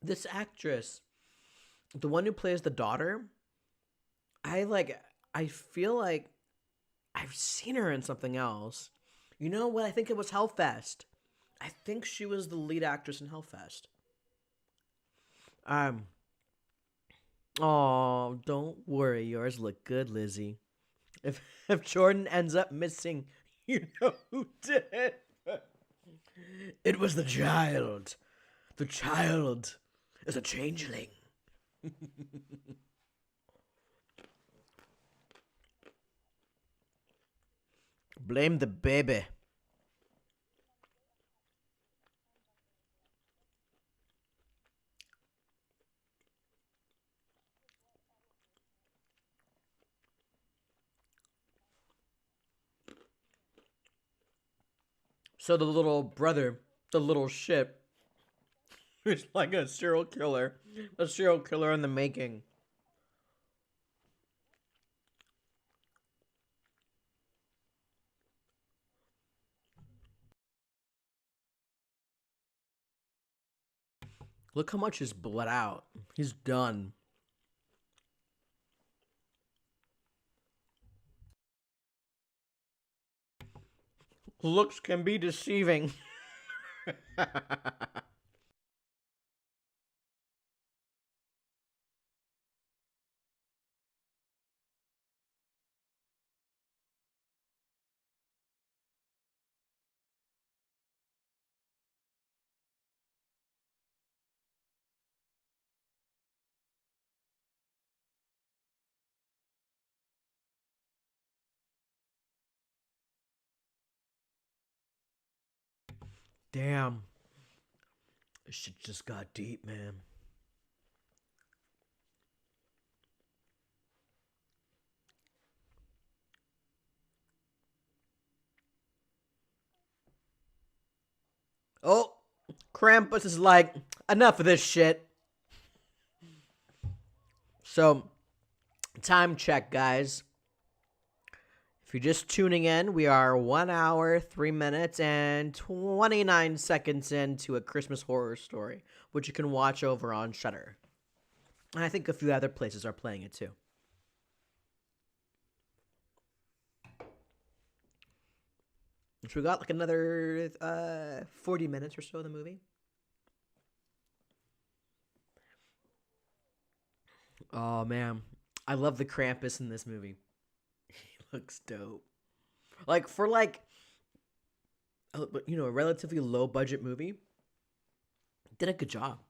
This actress, the one who plays the daughter, I like. I feel like I've seen her in something else. You know what? I think it was Hellfest. I think she was the lead actress in Hellfest. Um. Oh, don't worry. Yours look good, Lizzie. If Jordan ends up missing, you know who did it. It was the child. The child is a changeling. Blame the baby. So the little brother, the little shit, is like a serial killer in the making. Look how much is bled out. He's done. Looks can be deceiving. Damn. This shit just got deep, man. Oh, Krampus is like, enough of this shit. So, time check, guys. If you're just tuning in, we are 1 hour, 3 minutes, and 29 seconds into A Christmas Horror Story, which you can watch over on Shudder. And I think a few other places are playing it too. So we got like another 40 minutes or so of the movie. Oh man, I love the Krampus in this movie. He looks dope. Like for a relatively low budget movie, did a good job.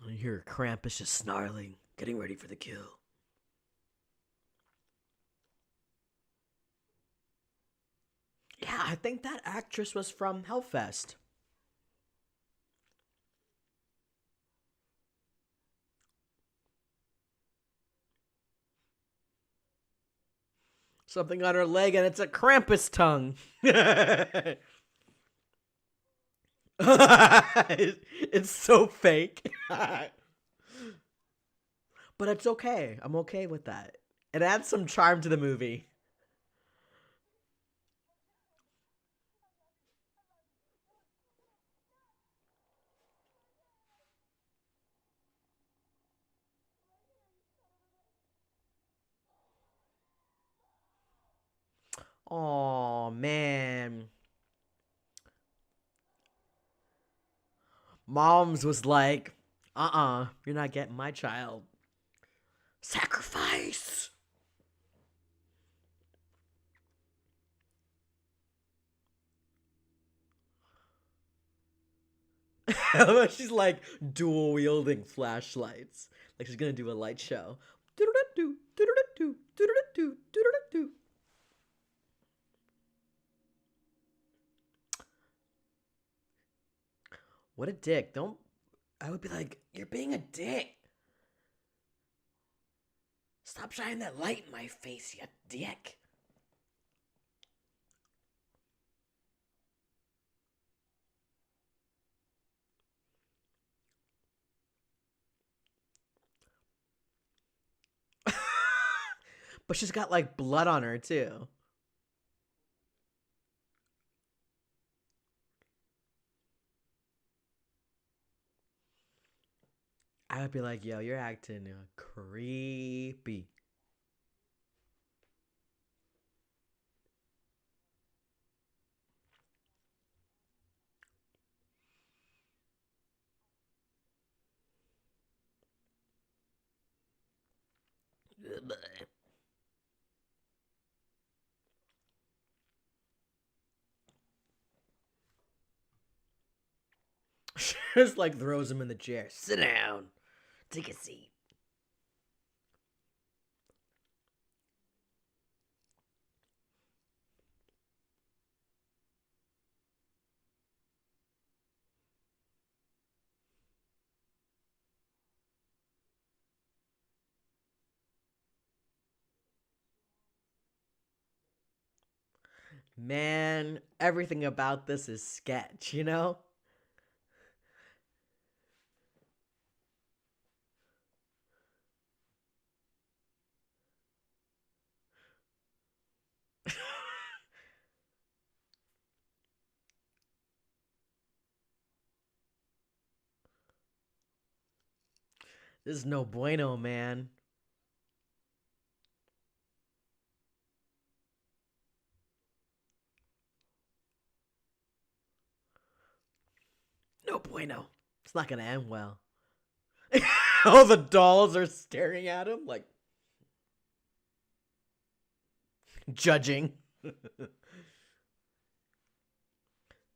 I hear Krampus just snarling, getting ready for the kill. Yeah, I think that actress was from Hellfest. Something on her leg, and it's a Krampus tongue. It's so fake. But it's okay. I'm okay with that. It adds some charm to the movie. Oh man. Mom's was like, you're not getting my child. Sacrifice. She's like dual wielding flashlights. Like she's gonna do a light show. What a dick. Don't. I would be like, you're being a dick. Stop shining that light in my face, you dick. But she's got like blood on her too. I would be like, yo, you're acting creepy. She just like throws him in the chair. Sit down. Take a seat. Man, everything about this is sketch, you know? This is no bueno, man. No bueno. It's not gonna end well. All the dolls are staring at him like judging.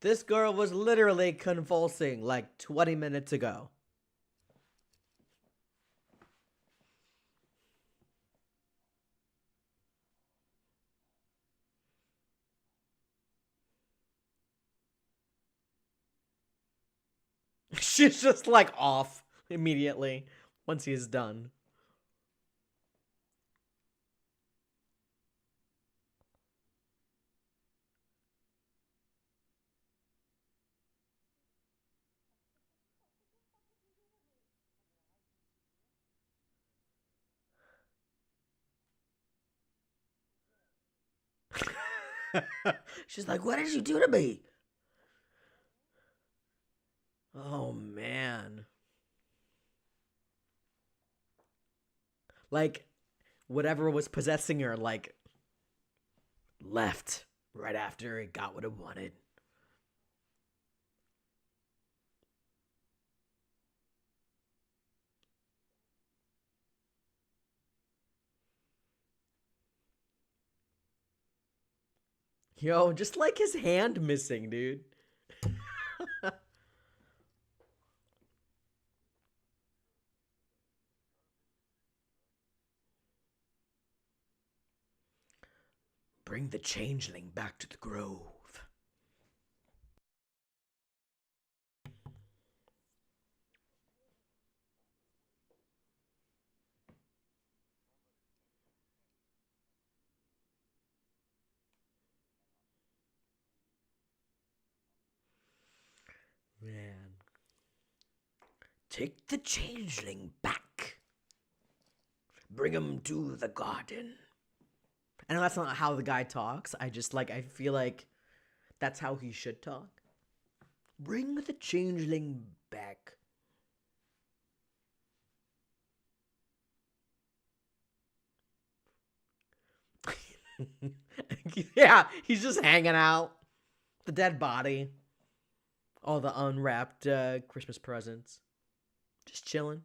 This girl was literally convulsing like 20 minutes ago. She's just like off immediately once he's done. She's like, what did you do to me? Oh man. Like whatever was possessing her like left right after it got what it wanted. Yo, just like his hand missing, dude. Bring the changeling back to the grove. Man. Take the changeling back. Bring him to the garden. I know that's not how the guy talks. I feel like that's how he should talk. Bring the changeling back. Yeah, he's just hanging out. The dead body. All the unwrapped Christmas presents. Just chilling.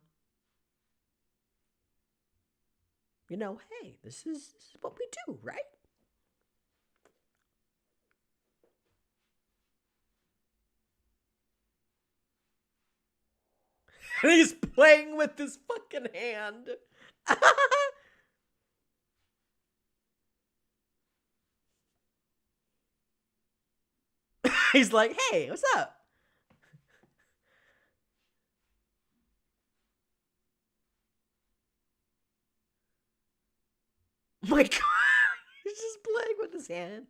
You know, hey, this is what we do, right? And he's playing with his fucking hand. He's like, hey, what's up? Oh my god. He's just playing with his hand.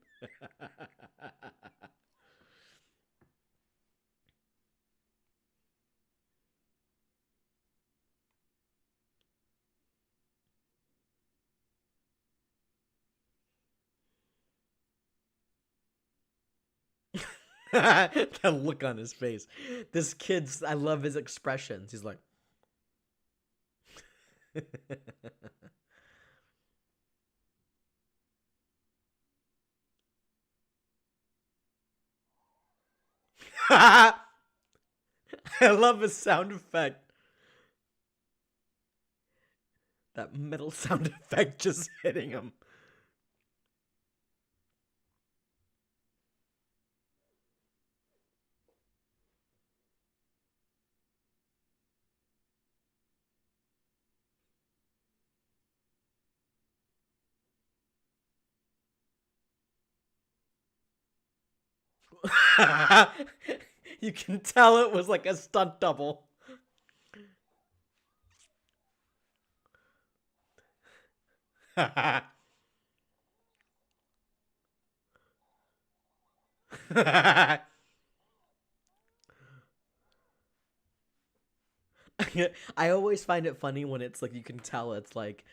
That look on his face. This kid's, I love his expressions. He's like, I love his sound effect. That metal sound effect just hitting him. You can tell it was like a stunt double. I always find it funny when it's like you can tell it's like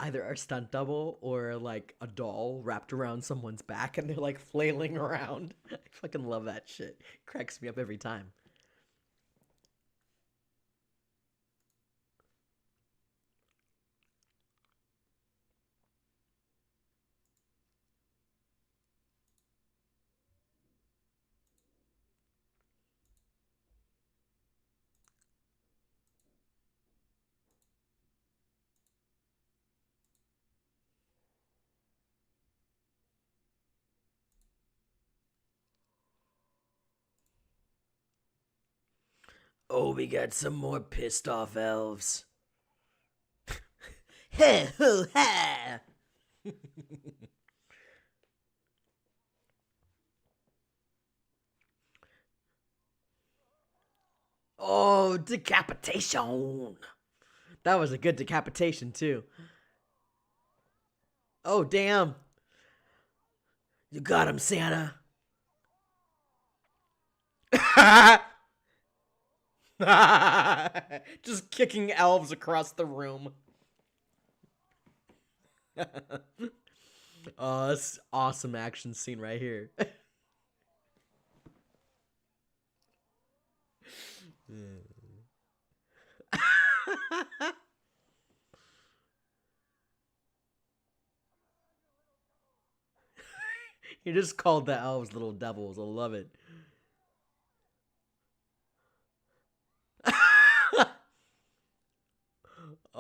either a stunt double or like a doll wrapped around someone's back and they're like flailing around. I fucking love that shit. It cracks me up every time. Oh, we got some more pissed off elves. Ha ho ha! Oh, decapitation! That was a good decapitation too. Oh damn! You got him, Santa. Just kicking elves across the room. Oh, this awesome action scene right here. You just called the elves little devils. I love it.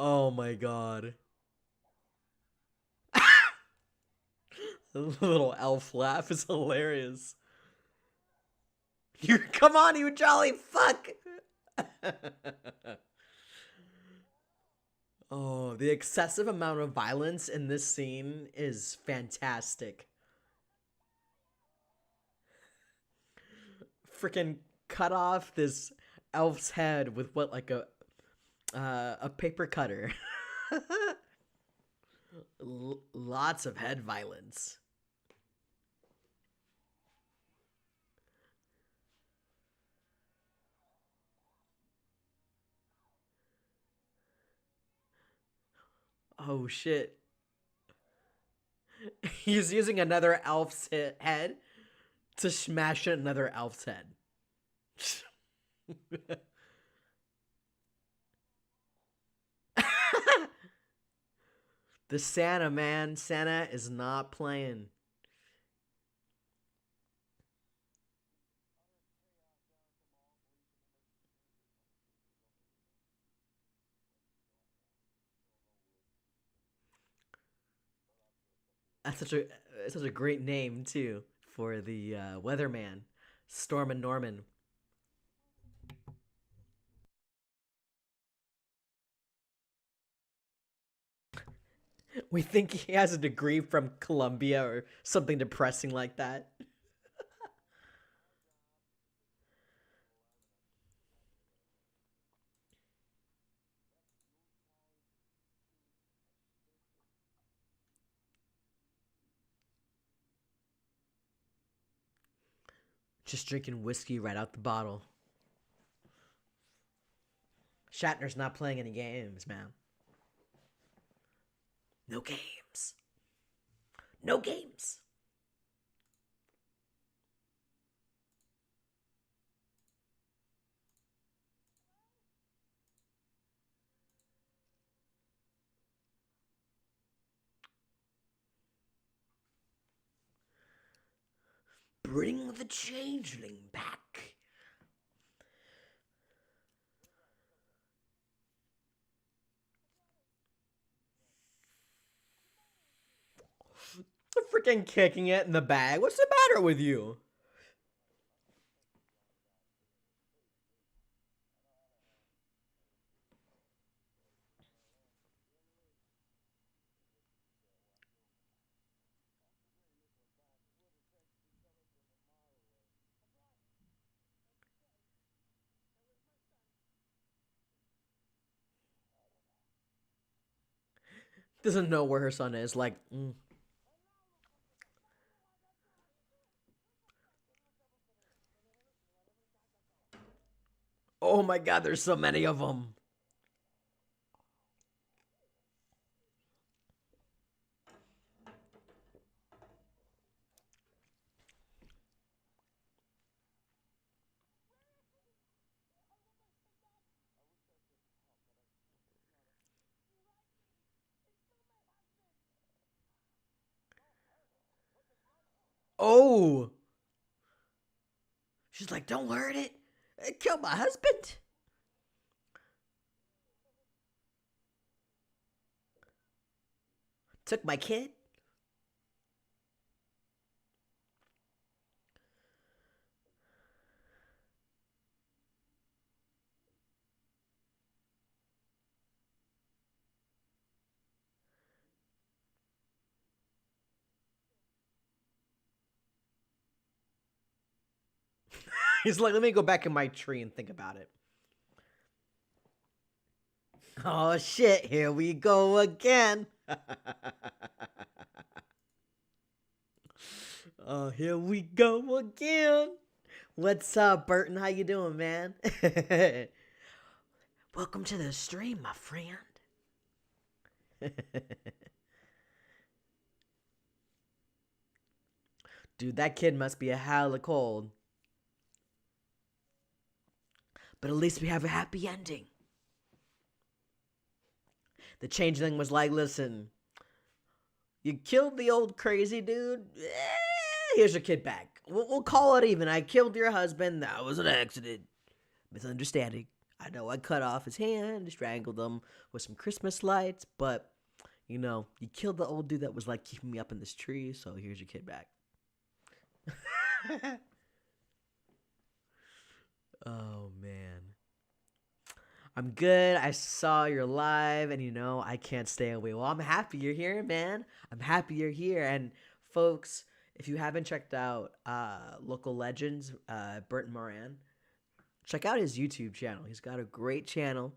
Oh my god. The little elf laugh is hilarious. You come on, you jolly fuck. Oh, the excessive amount of violence in this scene is fantastic. Freaking cut off this elf's head with what, like a paper cutter. Lots of head violence. Oh shit. He's using another elf's head to smash another elf's head. The Santa, man. Santa is not playing. That's such a great name too for the weatherman, Storm and Norman. We think he has a degree from Columbia or something depressing like that. Just drinking whiskey right out the bottle. Shatner's not playing any games, man. No games. No games. bring the changeling back. Freaking kicking it in the bag. What's the matter with you? Doesn't know where her son is. Like, oh my god, there's so many of them. Oh, she's like, don't hurt it. It killed my husband. Took my kid. He's like, let me go back in my tree and think about it. Oh shit, here we go again. Oh, here we go again. What's up, Burton? How you doing, man? Welcome to the stream, my friend. Dude, that kid must be a hella cold. But at least we have a happy ending. The changeling was like, listen, you killed the old crazy dude. Here's your kid back. We'll call it even. I killed your husband. That was an accident. Misunderstanding. I know I cut off his hand, strangled him with some Christmas lights, but, you know, you killed the old dude that was, like, keeping me up in this tree, so here's your kid back. Oh, man. I'm good. I saw you're live, and, you know, I can't stay away. Well, I'm happy you're here, man. I'm happy you're here. And, folks, if you haven't checked out Local Legends, Burton Moran, check out his YouTube channel. He's got a great channel.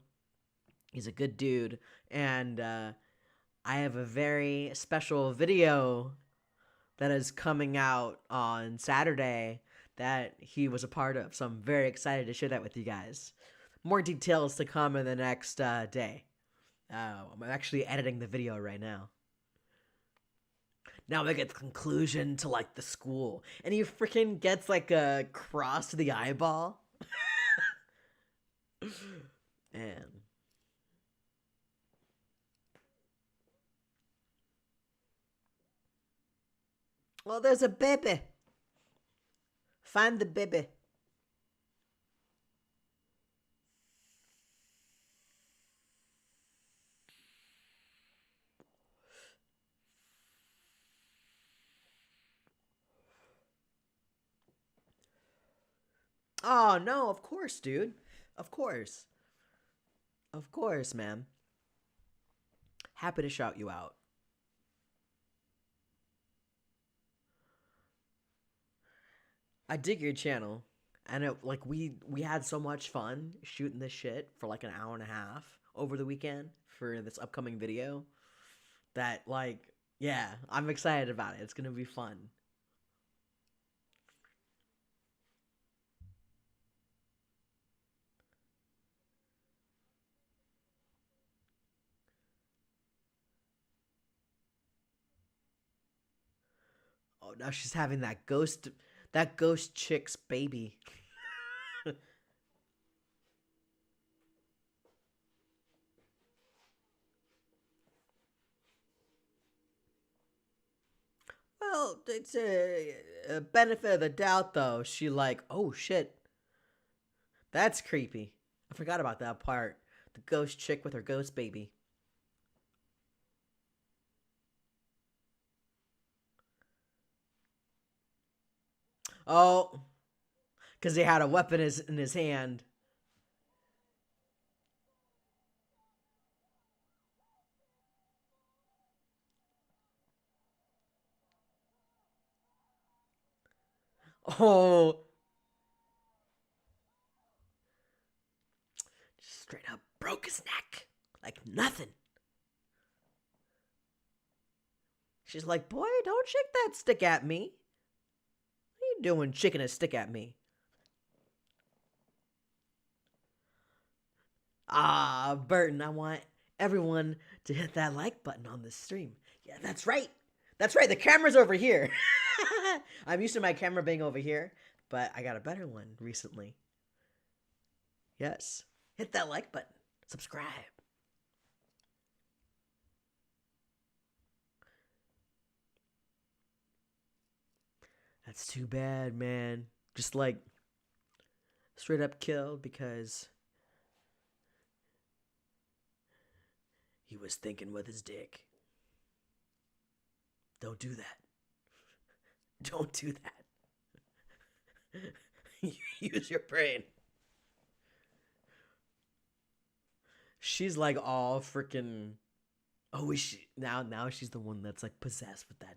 He's a good dude. And I have a very special video that is coming out on Saturday that he was a part of. So I'm very excited to share that with you guys. More details to come in the next day. I'm actually editing the video right now. Now we get the conclusion to, like, the school. And he freaking gets, like, a cross to the eyeball. Man. Well, there's a baby. Find the baby. Oh, no, of course, dude. Of course. Of course, man. Happy to shout you out. I dig your channel. And it, like, we had so much fun shooting this shit for like an hour and a half over the weekend for this upcoming video that, like, yeah, I'm excited about it. It's gonna be fun. Oh, now she's having that ghost chick's baby. well, it's a benefit of the doubt, though. She like, oh shit, that's creepy. I forgot about that part. The ghost chick with her ghost baby. Oh, because he had a weapon in his hand. Oh, straight up broke his neck like nothing. She's like, boy, don't shake that stick at me. What are you doing, shaking a stick at me? Ah, Burton, I want everyone to hit that like button on this stream. Yeah, that's right. That's right. The camera's over here. I'm used to my camera being over here, but I got a better one recently. Yes. Hit that like button. Subscribe. That's too bad, man. Just like straight up killed because he was thinking with his dick. Don't do that. Don't do that. Use your brain. She's like all freaking. Oh, is she now? She's the one that's like possessed with that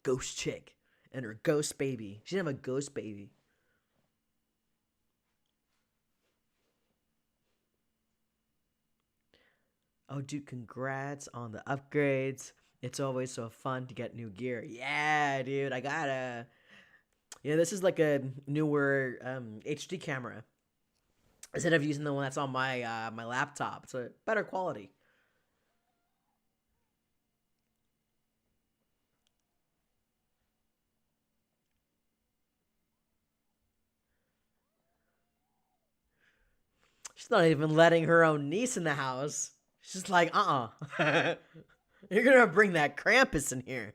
ghost chick and her ghost baby. She didn't have a ghost baby. Oh, dude, congrats on the upgrades. It's always so fun to get new gear. Yeah, dude, I got a. Yeah, this is like a newer HD camera. Instead of using the one that's on my laptop, it's a better quality. She's not even letting her own niece in the house. She's like, You're gonna bring that Krampus in here.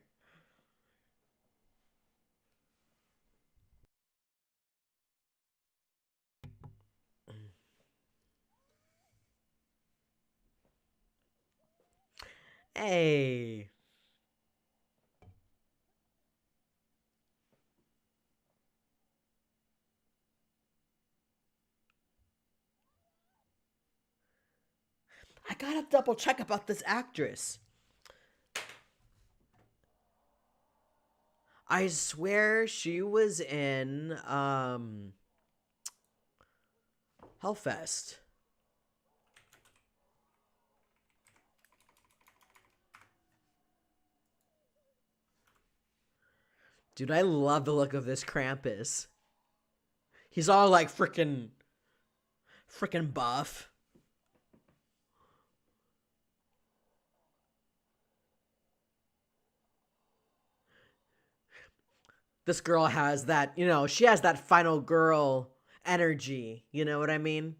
Hey. I gotta double check about this actress. I swear she was in Hellfest. Dude, I love the look of this Krampus. He's all like freaking buff. This girl has that, she has that final girl energy. You know what I mean?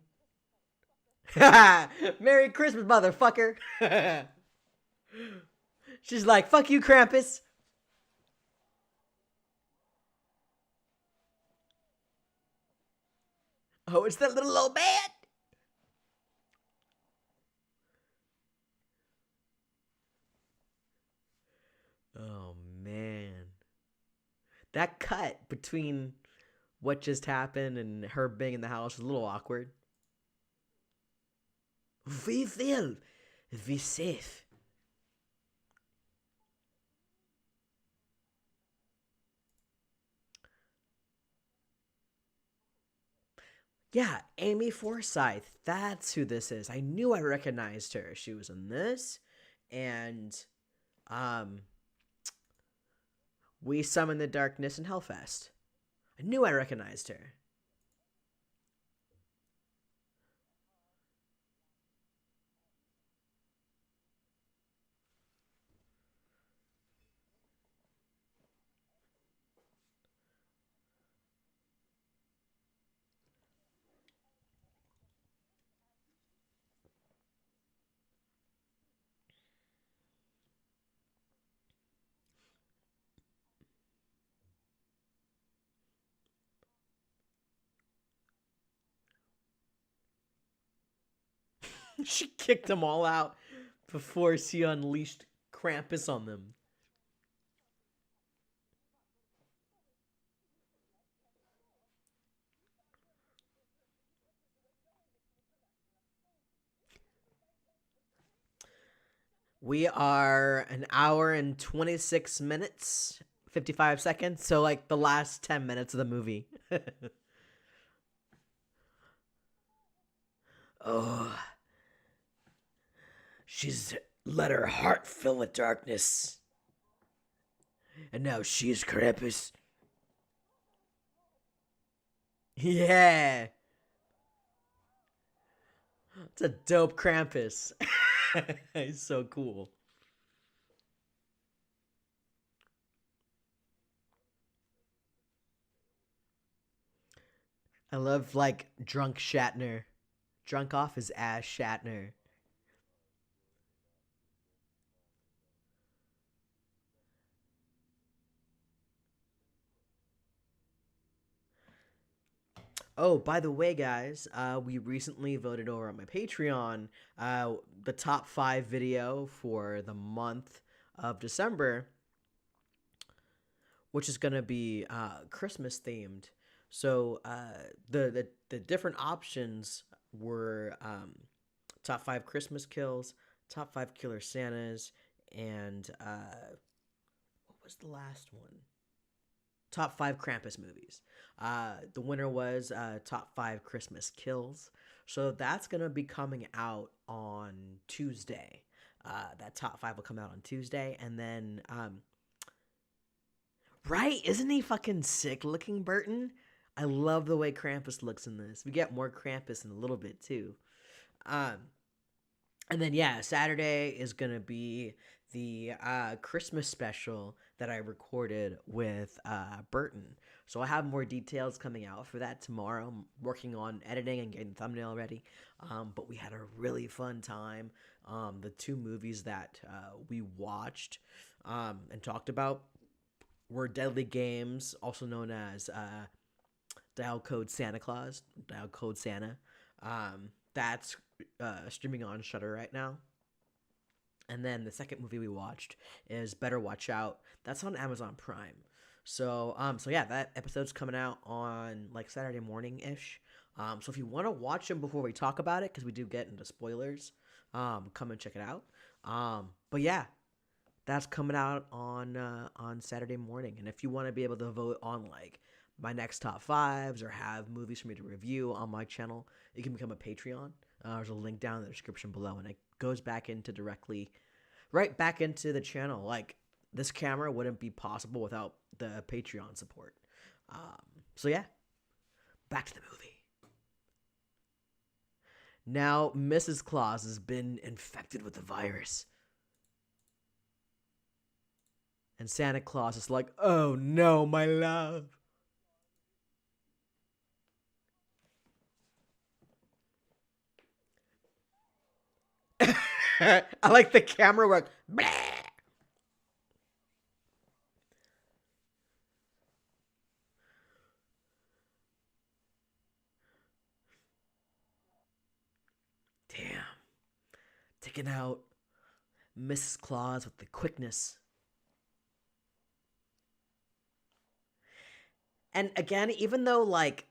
Merry Christmas, motherfucker. She's like, fuck you, Krampus. Oh, it's that little old man. Oh, man. That cut between what just happened and her being in the house was a little awkward. We will be safe. Yeah, Amy Forsyth. That's who this is. I knew I recognized her. She was in this, and um, we summoned the darkness in Hellfest. I knew I recognized her. She kicked them all out before she unleashed Krampus on them. We are an hour and 26 minutes, 55 seconds. So, like, the last 10 minutes of the movie. Oh, she's let her heart fill with darkness. And now she is Krampus. Yeah. It's a dope Krampus. He's so cool. I love, like, drunk Shatner. Drunk off his ass Shatner. Oh, by the way, guys, we recently voted over on my Patreon uh, the top 5 video for the month of December, which is gonna be Christmas themed. So the different options were top 5 Christmas kills, top 5 killer Santas, and what was the last one? Top 5 Krampus movies. The winner was top 5 Christmas kills. So that's gonna be coming out on Tuesday. That top 5 will come out on Tuesday, and then right? Isn't he fucking sick looking, Burton? I love the way Krampus looks in this. We get more Krampus in a little bit too. Um, and then yeah, Saturday is gonna be the Christmas special that I recorded with Burton. So I have more details coming out for that tomorrow. I'm working on editing and getting the thumbnail ready. But we had a really fun time. The 2 movies that we watched and talked about were Deadly Games, also known as Dial Code Santa Claus, Dial Code Santa. That's streaming on Shutter right now. And then the second movie we watched is Better Watch Out. That's on Amazon Prime. So yeah, that episode's coming out on like Saturday morning ish. So if you want to watch them before we talk about it, because we do get into spoilers, come and check it out. But yeah, that's coming out on Saturday morning. And if you want to be able to vote on like my next top 5s or have movies for me to review on my channel, you can become a Patreon. There's a link down in the description below, and it goes back into directly, right back into the channel. Like this camera wouldn't be possible without the Patreon support. So yeah, back to the movie. Now Mrs. Claus has been infected with the virus, and Santa Claus is like, "Oh no, my love." I like the camera work. Damn, taking out Mrs. Claus with the quickness. And again, even though like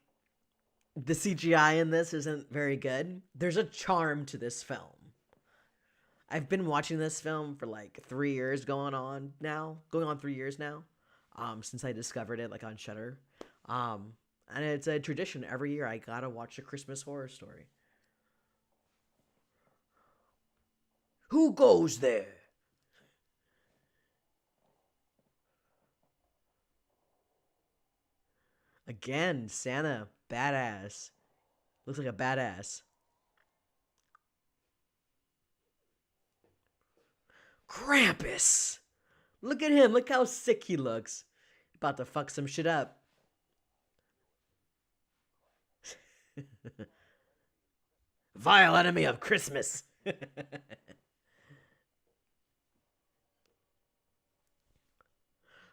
the CGI in this isn't very good, there's a charm to this film. I've been watching this film for like 3 years going on 3 years now, since I discovered it like on Shutter. Um, and it's a tradition every year I gotta watch a Christmas horror story. Who goes there? Again, Santa, badass. Looks like a badass. Krampus! Look at him, look how sick he looks. About to fuck some shit up. Vile enemy of Christmas.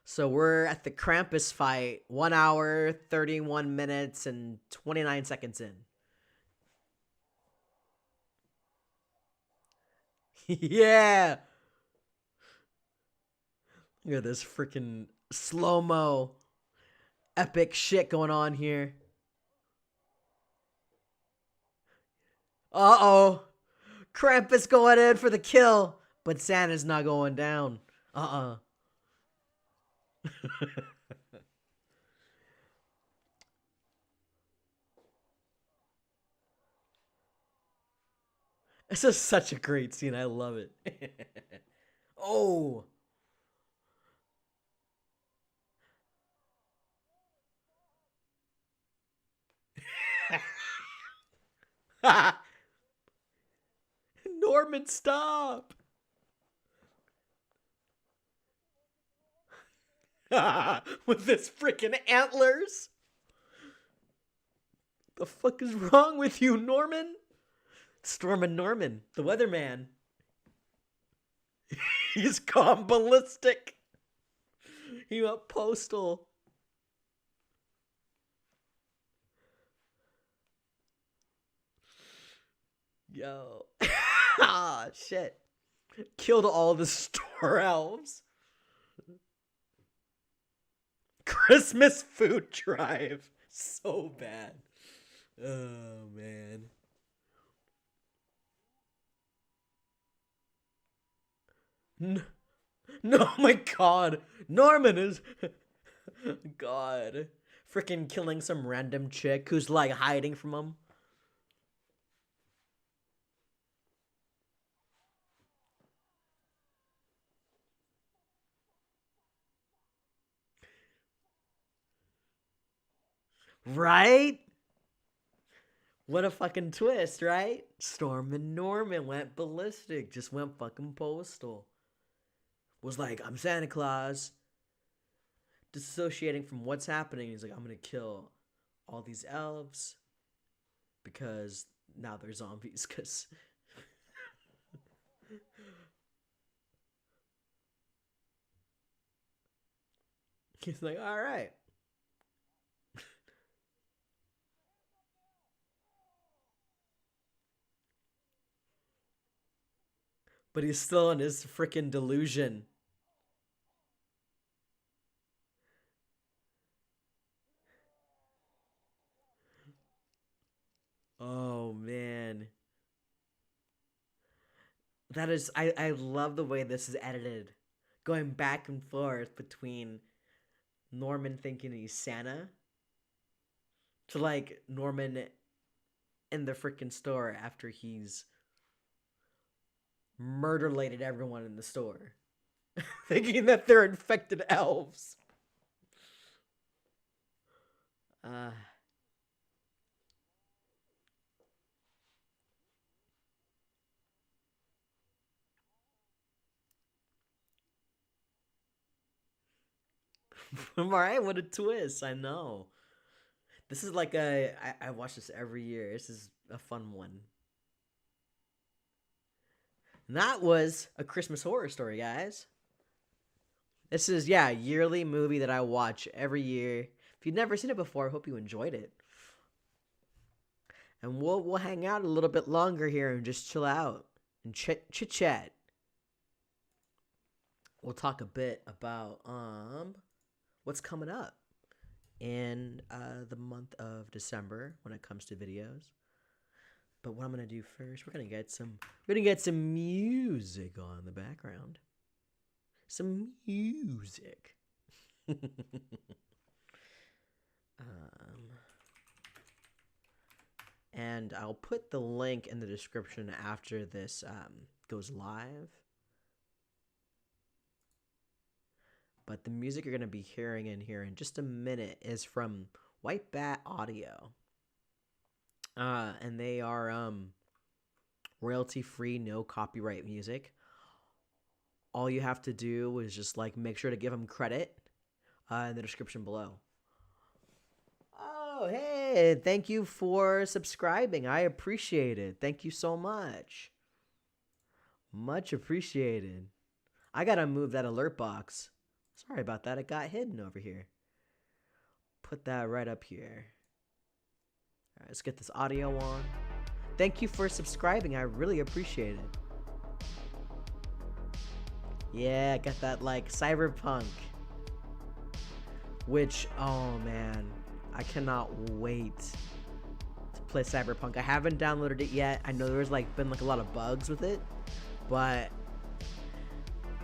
So we're at the Krampus fight, 1 hour, 31 minutes, and 29 seconds in. Yeah. Look at this freaking slow-mo epic shit going on here. Uh-oh. Krampus going in for the kill, but Santa's not going down. Uh-uh. This is such a great scene. I love it. Oh. Norman, stop. With this freaking antlers. The fuck is wrong with you, Norman? Stormin' Norman, the weatherman. He's gone ballistic. He went postal. Yo. Ah, shit. Killed all the store elves. Christmas food drive. So bad. Oh, man. No, my God. Norman is... God. Freaking killing some random chick who's, like, hiding from him. Right? What a fucking twist, right? Stormin' Norman went ballistic. Just went fucking postal. Was like, I'm Santa Claus. Disassociating from what's happening. He's like, I'm gonna kill all these elves. Because now they're zombies. Because... He's like, alright. But he's still in his freaking delusion. Oh, man. That is... I love the way this is edited. Going back and forth between Norman thinking he's Santa to, like, Norman in the freaking store after he's murderlated everyone in the store. Thinking that they're infected elves. Uh... Alright, what a twist. I know. This is like I watch this every year. This is a fun one. And that was A Christmas Horror Story, guys. This is, yeah, a yearly movie that I watch every year. If you've never seen it before, I hope you enjoyed it. And we'll hang out a little bit longer here and just chill out and chit chat. We'll talk a bit about what's coming up in the month of December when it comes to videos. But what I'm gonna do first, we're gonna get some music on the background. Some music. And I'll put the link in the description after this goes live. But the music you're going to be hearing in here in just a minute is from White Bat Audio. And they are royalty-free, no copyright music. All you have to do is just like make sure to give them credit in the description below. Oh, hey, thank you for subscribing. I appreciate it. Thank you so much. Much appreciated. I got to move that alert box. Sorry about that. It got hidden over here. Put that right up here. All right, let's get this audio on. Thank you for subscribing. I really appreciate it. Yeah, I got that like cyberpunk. Which, oh man, I cannot wait to play Cyberpunk. I haven't downloaded it yet. I know there's like been like a lot of bugs with it, but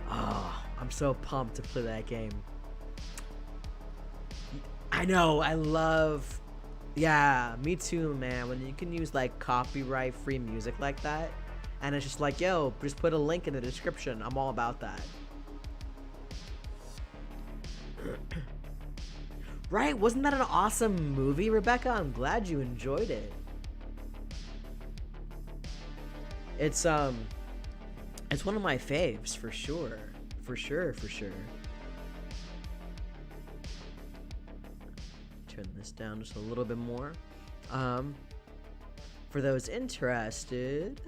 oh, I'm so pumped to play that game. I know, I love. Yeah, me too, man. When you can use like copyright free music like that, and it's just like, yo, just put a link in the description. I'm all about that. Right? Wasn't that an awesome movie, Rebecca? I'm glad you enjoyed it. It's one of my faves for sure. For sure. Turn this down just a little bit more. For those interested,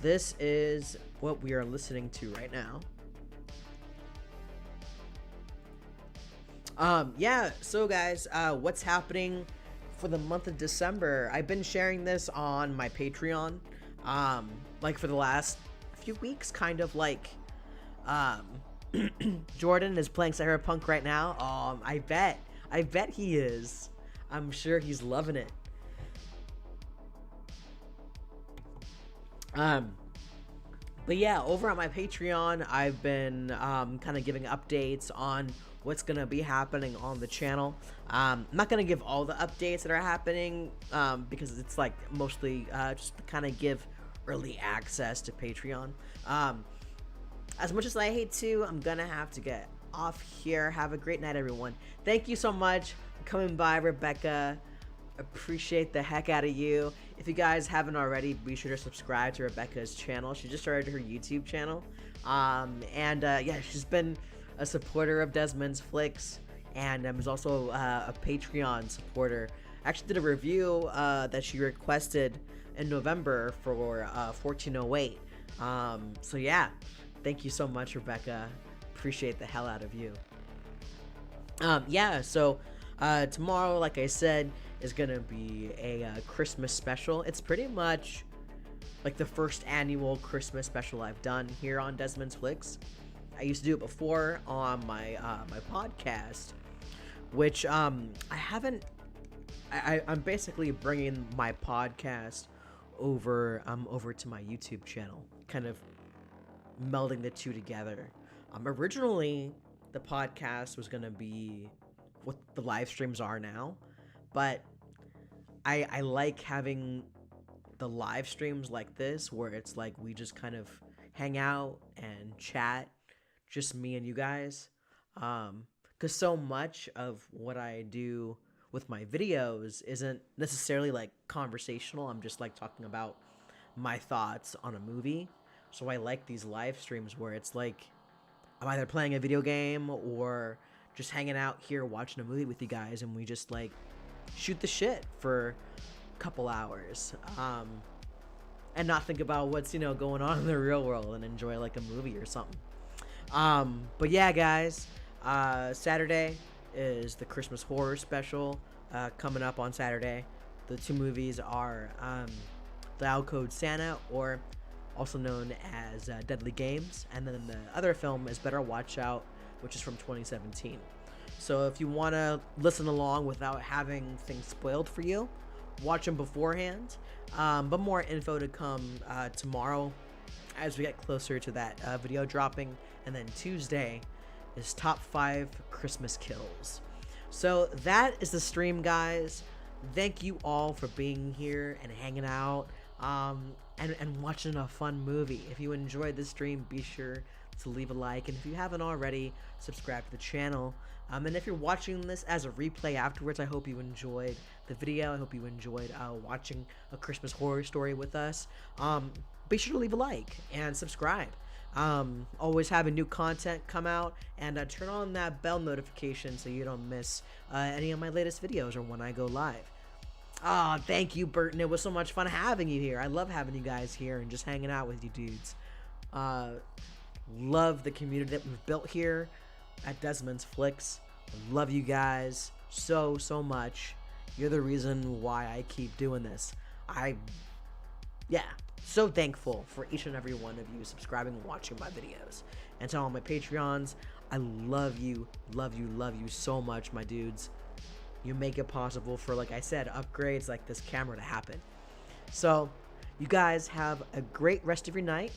this is what we are listening to right now. Yeah, so guys, what's happening for the month of December? I've been sharing this on my Patreon, like for the last few weeks, kind of like, Jordan is playing Cyberpunk right now. I bet he is. I'm sure he's loving it. But yeah, over on my Patreon, I've been kind of giving updates on what's gonna be happening on the channel. I'm not gonna give all the updates that are happening because it's like mostly just to kind of give early access to Patreon. As much as I hate to, I'm gonna have to get off here. Have a great night, everyone. Thank you so much for coming by, Rebecca. Appreciate the heck out of you. If you guys haven't already, be sure to subscribe to Rebecca's channel. She just started her YouTube channel. Yeah, she's been a supporter of Desmond's Flicks, and is also a Patreon supporter. Actually did a review that she requested in November for 1408. So yeah, thank you so much, Rebecca. Appreciate the hell out of you. Yeah, so tomorrow, like I said, is gonna be a Christmas special. It's pretty much like the first annual Christmas special I've done here on Desmond's Flicks. I used to do it before on my my podcast, which I'm basically bringing my podcast over to my YouTube channel, kind of melding the two together. Originally the podcast was gonna be what the live streams are now, but I like having the live streams like this, where it's like we just kind of hang out and chat, just me and you guys, because so much of what I do with my videos isn't necessarily like conversational. I'm just like talking about my thoughts on a movie. So I like these live streams where it's like I'm either playing a video game or just hanging out here watching a movie with you guys, and we just like shoot the shit for a couple hours, and not think about what's going on in the real world, and enjoy like a movie or something. But yeah, guys, Saturday is the Christmas horror special coming up on Saturday. The two movies are Dial Code Santa, or also known as Deadly Games, and then the other film is Better Watch Out, which is from 2017. So if you want to listen along without having things spoiled for you, watch them beforehand. But more info to come tomorrow as we get closer to that video dropping. And then Tuesday is top 5 Christmas kills. So that is the stream, guys. Thank you all for being here and hanging out and watching a fun movie. If you enjoyed this stream, be sure to leave a like, and if you haven't already, subscribe to the channel. And if you're watching this as a replay afterwards, I hope you enjoyed the video. I hope you enjoyed watching a Christmas horror story with us. Be sure to leave a like and subscribe. Always having new content come out, and turn on that bell notification so you don't miss any of my latest videos or when I go live. Thank you, Burton. It was so much fun having you here. I love having you guys here and just hanging out with you dudes. Love the community that we've built here at Desmond's Flicks. Love you guys so much. You're the reason why I keep doing this. Yeah. so thankful for each and every one of you subscribing and watching my videos. And to all my Patreons, I love you so much, my dudes. You make it possible for, like I said, upgrades like this camera to happen. So, you guys have a great rest of your night.